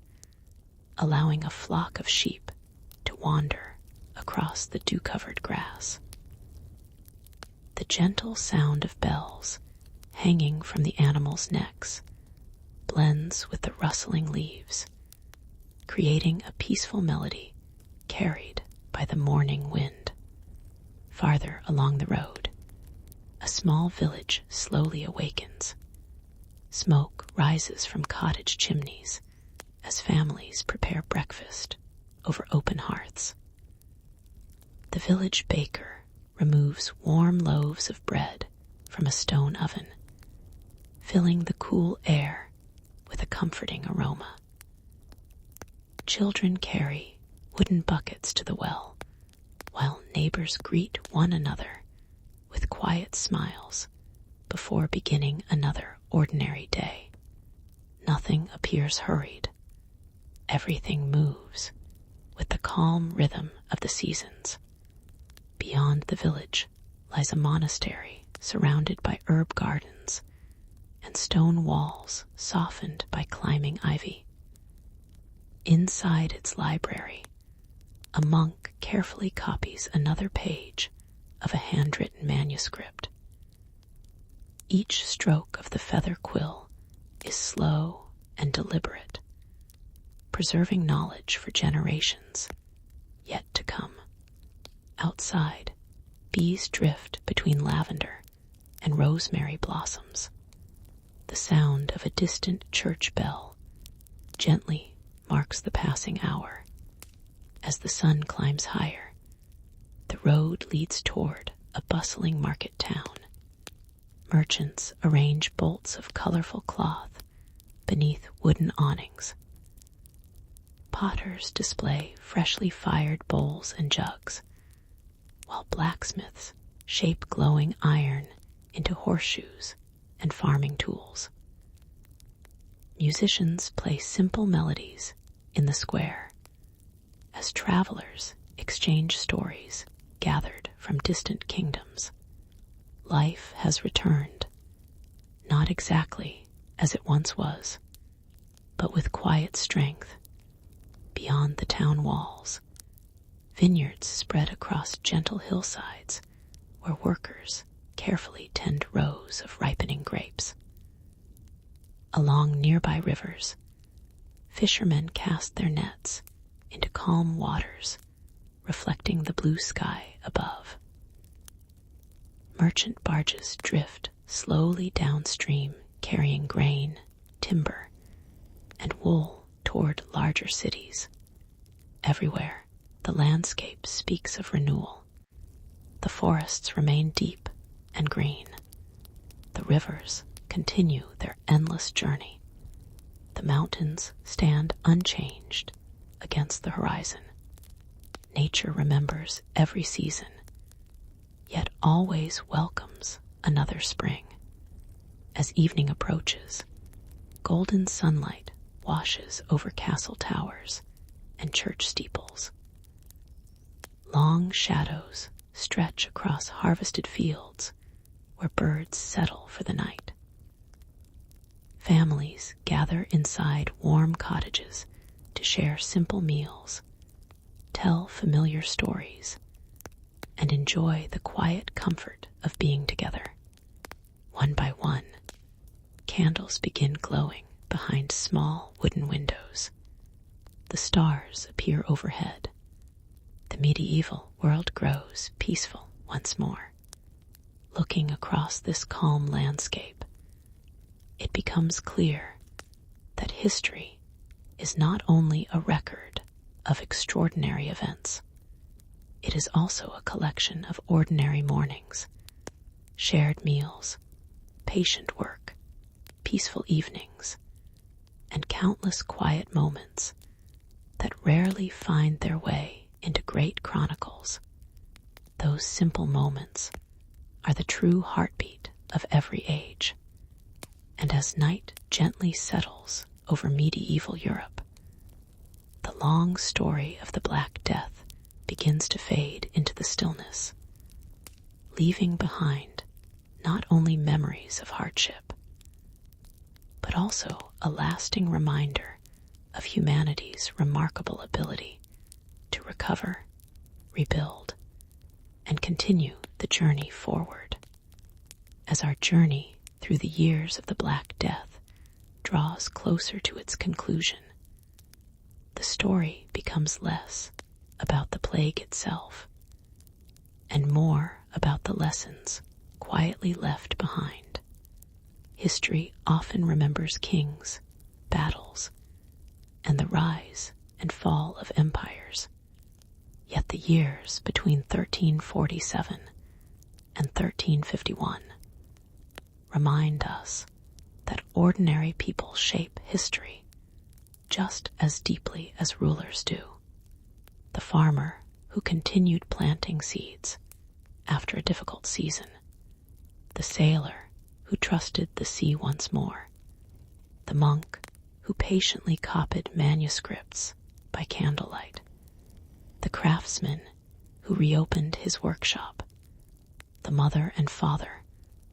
allowing a flock of sheep to wander across the dew-covered grass. The gentle sound of bells hanging from the animals' necks blends with the rustling leaves, creating a peaceful melody carried by the morning wind. Farther along the road, a small village slowly awakens. Smoke rises from cottage chimneys as families prepare breakfast over open hearths. The village baker removes warm loaves of bread from a stone oven, filling the cool air with a comforting aroma. Children carry wooden buckets to the well, while neighbors greet one another with quiet smiles before beginning another ordinary day. Nothing appears hurried. Everything moves with the calm rhythm of the seasons. Beyond the village lies a monastery surrounded by herb gardens and stone walls softened by climbing ivy. Inside its library, a monk carefully copies another page of a handwritten manuscript. Each stroke of the feather quill is slow and deliberate, preserving knowledge for generations yet to come. Outside, bees drift between lavender and rosemary blossoms. The sound of a distant church bell gently marks the passing hour. As the sun climbs higher, the road leads toward a bustling market town. Merchants arrange bolts of colorful cloth beneath wooden awnings. Potters display freshly fired bowls and jugs, while blacksmiths shape glowing iron into horseshoes and farming tools. Musicians play simple melodies in the square as travelers exchange stories gathered from distant kingdoms. Life has returned, not exactly as it once was, but with quiet strength. Beyond the town walls, vineyards spread across gentle hillsides where workers carefully tend rows of ripening grapes. Along nearby rivers, fishermen cast their nets into calm waters, reflecting the blue sky above. Merchant barges drift slowly downstream, carrying grain, timber, and wool toward larger cities. Everywhere, the landscape speaks of renewal. The forests remain deep and green. The rivers continue their endless journey. The mountains stand unchanged against the horizon. Nature remembers every season, yet always welcomes another spring. As evening approaches, golden sunlight washes over castle towers and church steeples. Long shadows stretch across harvested fields where birds settle for the night. Families gather inside warm cottages to share simple meals, tell familiar stories, and enjoy the quiet comfort of being together. One by one, candles begin glowing behind small wooden windows. The stars appear overhead. The medieval world grows peaceful once more. Looking across this calm landscape, it becomes clear that history is not only a record of extraordinary events, it is also a collection of ordinary mornings, shared meals, patient work, peaceful evenings, and countless quiet moments that rarely find their way into great chronicles. Those simple moments are the true heartbeat of every age. And as night gently settles over medieval Europe, the long story of the Black Death begins to fade into the stillness, leaving behind not only memories of hardship, but also a lasting reminder of humanity's remarkable ability to recover, rebuild, and continue the journey forward. As our journey through the years of the Black Death draws closer to its conclusion, the story becomes less about the plague itself and more about the lessons quietly left behind. History often remembers kings, battles, and the rise and fall of empires. Yet the years between 1347 and 1351 remind us that ordinary people shape history just as deeply as rulers do. The farmer who continued planting seeds after a difficult season, the sailor who trusted the sea once more, the monk who patiently copied manuscripts by candlelight, the craftsman who reopened his workshop, the mother and father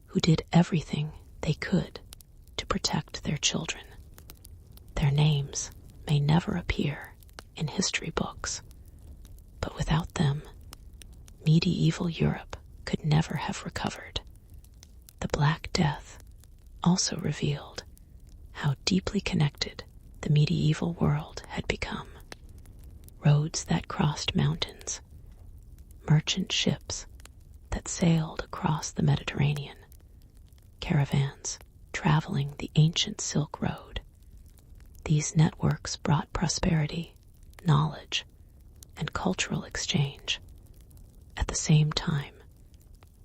who did everything they could to protect their children. Their names may never appear in history books, but without them, medieval Europe could never have recovered. The Black Death also revealed how deeply connected the medieval world had become. Roads that crossed mountains, merchant ships that sailed across the Mediterranean, caravans traveling the ancient Silk Road. These networks brought prosperity, knowledge, and cultural exchange. At the same time,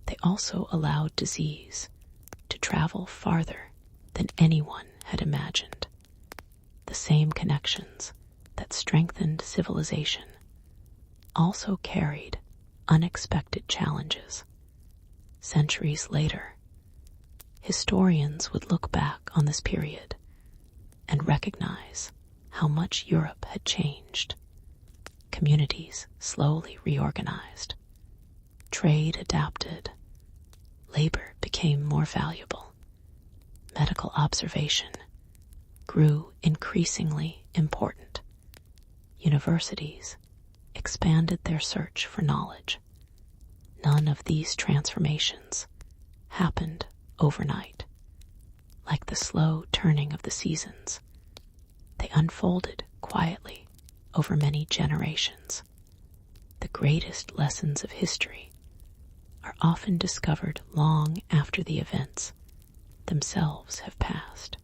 they also allowed disease to travel farther than anyone had imagined. The same connections that strengthened civilization also carried unexpected challenges. Centuries later, historians would look back on this period and recognize how much Europe had changed. Communities slowly reorganized, trade adapted, labor became more valuable, medical observation grew increasingly important. Universities expanded their search for knowledge. None of these transformations happened overnight. Like the slow turning of the seasons, they unfolded quietly over many generations. The greatest lessons of history are often discovered long after the events themselves have passed.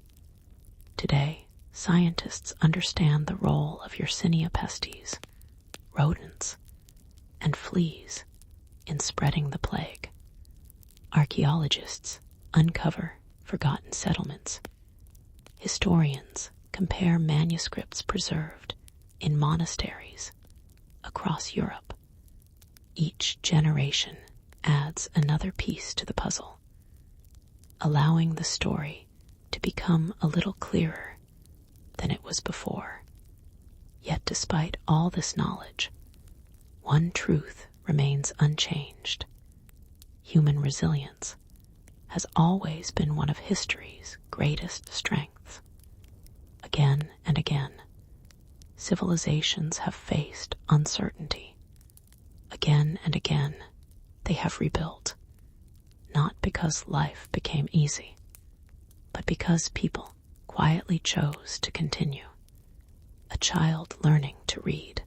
Today, scientists understand the role of Yersinia pestis, rodents, and fleas in spreading the plague. Archaeologists uncover forgotten settlements. Historians compare manuscripts preserved in monasteries across Europe. Each generation adds another piece to the puzzle, allowing the story to become a little clearer than it was before. Yet despite all this knowledge, one truth remains unchanged. Human resilience has always been one of history's greatest strengths. Again and again, civilizations have faced uncertainty. Again and again, they have rebuilt, not because life became easy, but because people quietly chose to continue. A child learning to read,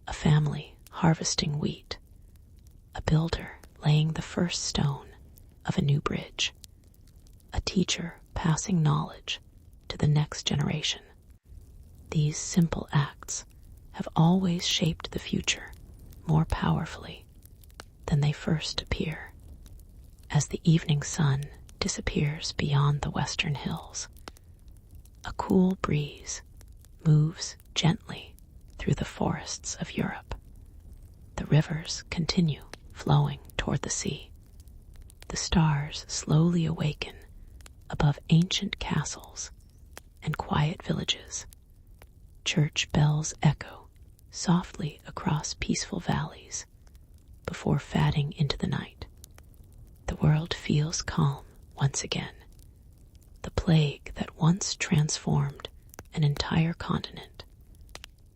a family harvesting wheat, a builder laying the first stone of a new bridge, a teacher passing knowledge to the next generation. These simple acts have always shaped the future more powerfully than they first appear. As the evening sun disappears beyond the western hills, a cool breeze moves gently through the forests of Europe. The rivers continue flowing toward the sea. The stars slowly awaken above ancient castles and quiet villages. Church bells echo softly across peaceful valleys before fading into the night. The world feels calm once again. The plague that once transformed an entire continent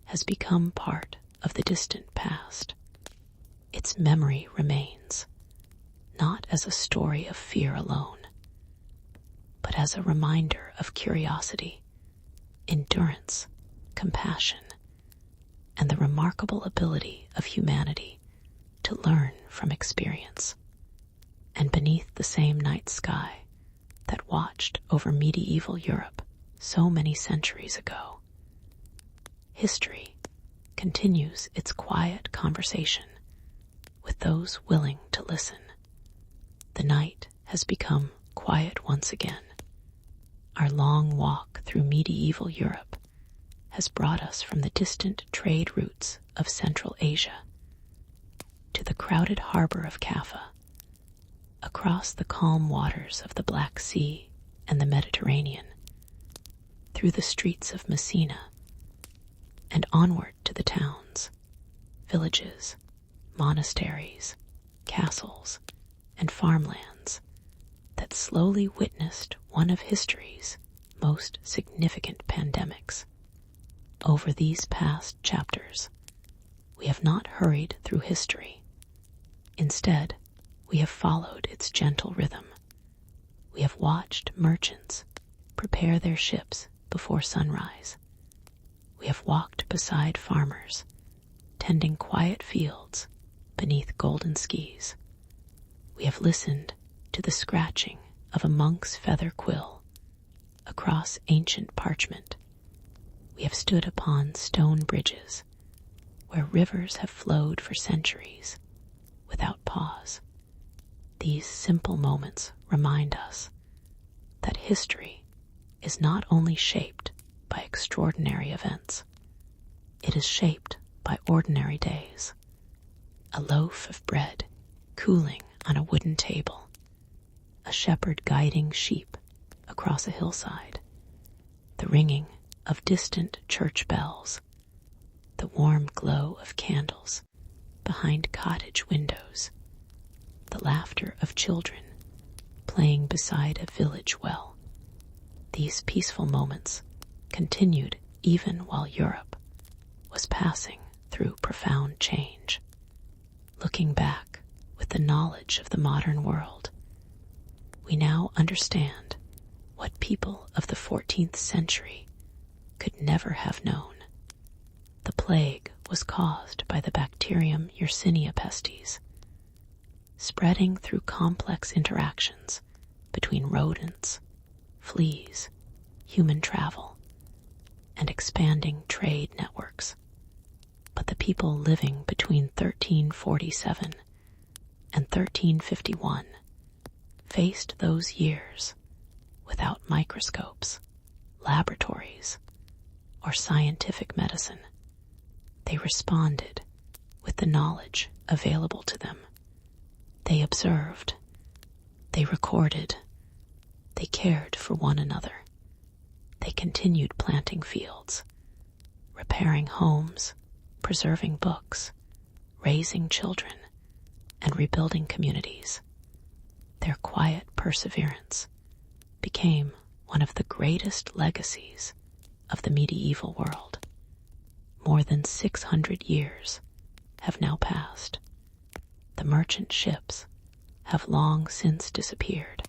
has become part of the distant past. Its memory remains, not as a story of fear alone, but as a reminder of curiosity, endurance, compassion, and the remarkable ability of humanity to learn from experience. And beneath the same night sky that watched over medieval Europe so many centuries ago, history continues its quiet conversation with those willing to listen. The night has become quiet once again. Our long walk through medieval Europe has brought us from the distant trade routes of Central Asia to the crowded harbor of Kaffa, across the calm waters of the Black Sea and the Mediterranean, through the streets of Messina, and onward to the towns, villages, monasteries, castles, and farmlands that slowly witnessed one of history's most significant pandemics. Over these past chapters, we have not hurried through history. Instead, we have followed its gentle rhythm. We have watched merchants prepare their ships before sunrise. We have walked beside farmers, tending quiet fields beneath golden skies. We have listened to the scratching of a monk's feather quill across ancient parchment. We have stood upon stone bridges where rivers have flowed for centuries without pause. These simple moments remind us that history is not only shaped by extraordinary events, it is shaped by ordinary days. A loaf of bread cooling on a wooden table, a shepherd guiding sheep across a hillside, the ringing of distant church bells, the warm glow of candles behind cottage windows, the laughter of children playing beside a village well. These peaceful moments continued even while Europe was passing through profound change. Looking back with the knowledge of the modern world, we now understand what people of the 14th century could never have known. The plague was caused by the bacterium Yersinia pestis, spreading through complex interactions between rodents, fleas, human travel, and expanding trade networks. But the people living between 1347 and 1351 faced those years without microscopes, laboratories, or scientific medicine. They responded with the knowledge available to them. They observed, they recorded, they cared for one another. They continued planting fields, repairing homes, preserving books, raising children, and rebuilding communities. Their quiet perseverance became one of the greatest legacies of the medieval world. More than 600 years have now passed. The merchant ships have long since disappeared.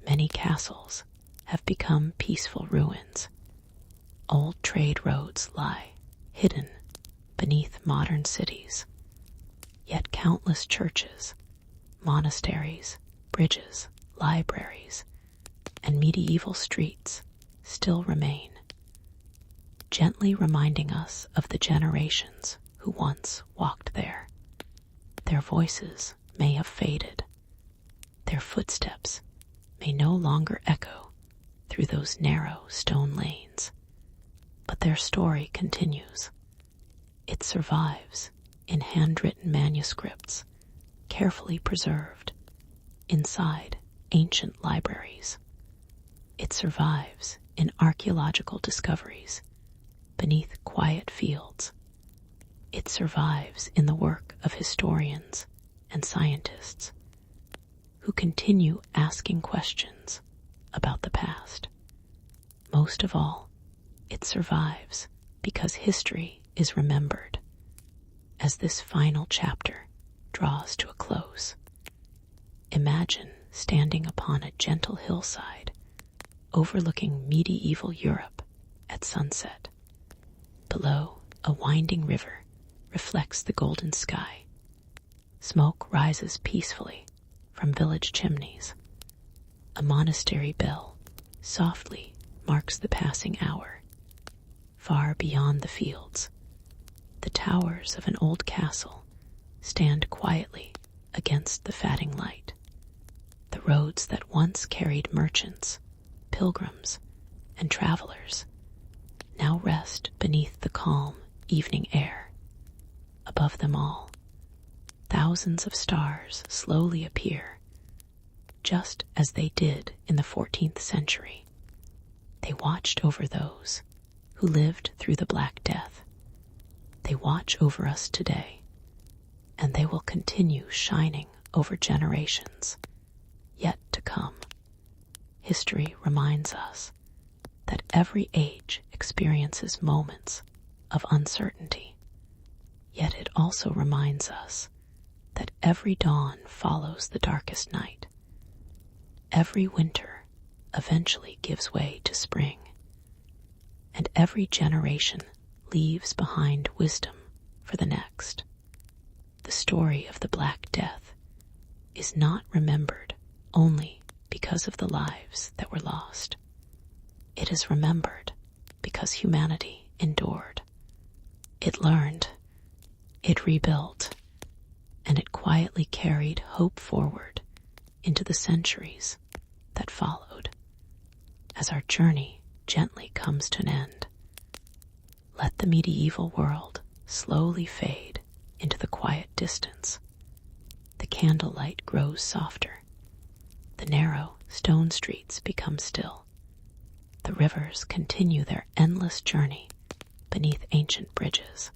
Many castles have become peaceful ruins. Old trade roads lie hidden beneath modern cities. Yet countless churches, monasteries, bridges, libraries, and medieval streets still remain, gently reminding us of the generations who once walked there. Their voices may have faded. Their footsteps may no longer echo through those narrow stone lanes, but their story continues. It survives in handwritten manuscripts, carefully preserved inside ancient libraries. It survives in archaeological discoveries beneath quiet fields. It survives in the work of historians and scientists who continue asking questions about the past. Most of all, it survives because history is remembered. As this final chapter draws to a close, imagine standing upon a gentle hillside overlooking medieval Europe at sunset. Below, a winding river reflects the golden sky. Smoke rises peacefully from village chimneys. A monastery bell softly marks the passing hour. Far beyond the fields, the towers of an old castle stand quietly against the fading light. The roads that once carried merchants, pilgrims, and travelers now rest beneath the calm evening air. Above them all, thousands of stars slowly appear, just as they did in the 14th century. They watched over those who lived through the Black Death. They watch over us today, and they will continue shining over generations yet to come. History reminds us that every age experiences moments of uncertainty, yet it also reminds us that every dawn follows the darkest night. Every winter eventually gives way to spring, and every generation leaves behind wisdom for the next. The story of the Black Death is not remembered only because of the lives that were lost. It is remembered because humanity endured. It learned, it rebuilt, and it quietly carried hope forward into the centuries that followed. As our journey gently comes to an end, let the medieval world slowly fade into the quiet distance. The candlelight grows softer. The narrow stone streets become still. The rivers continue their endless journey beneath ancient bridges,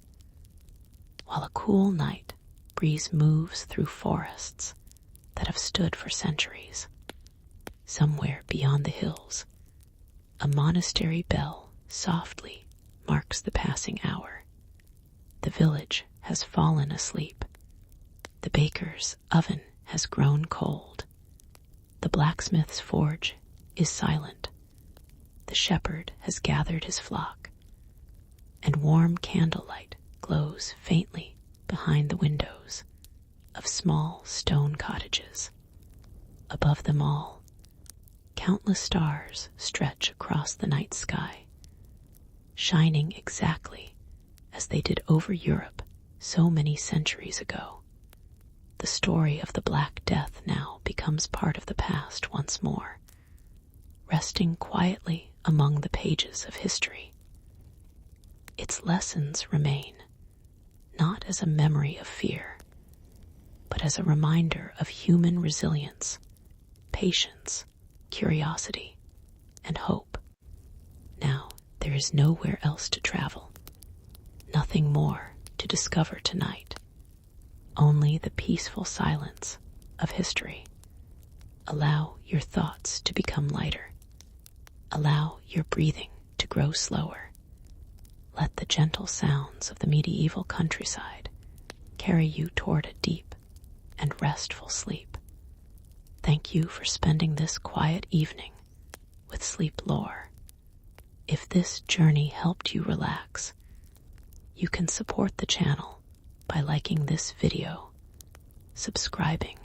while a cool night breeze moves through forests that have stood for centuries. Somewhere beyond the hills, a monastery bell softly marks the passing hour. The village has fallen asleep. The baker's oven has grown cold. The blacksmith's forge is silent. The shepherd has gathered his flock, and warm candlelight glows faintly behind the windows of small stone cottages. Above them all, countless stars stretch across the night sky, shining exactly as they did over Europe so many centuries ago. The story of the Black Death now becomes part of the past once more, resting quietly among the pages of history. Its lessons remain, not as a memory of fear, but as a reminder of human resilience, patience, curiosity, and hope. Now there is nowhere else to travel, nothing more to discover tonight, only the peaceful silence of history. Allow your thoughts to become lighter. Allow your breathing to grow slower. Let the gentle sounds of the medieval countryside carry you toward a deep and restful sleep. Thank you for spending this quiet evening with Sleep Lore. If this journey helped you relax, you can support the channel by liking this video, subscribing,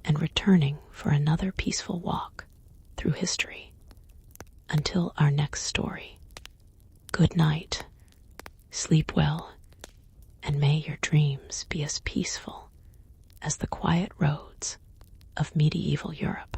and returning for another peaceful walk through history. Until our next story, good night, sleep well, and may your dreams be as peaceful as the quiet roads of medieval Europe.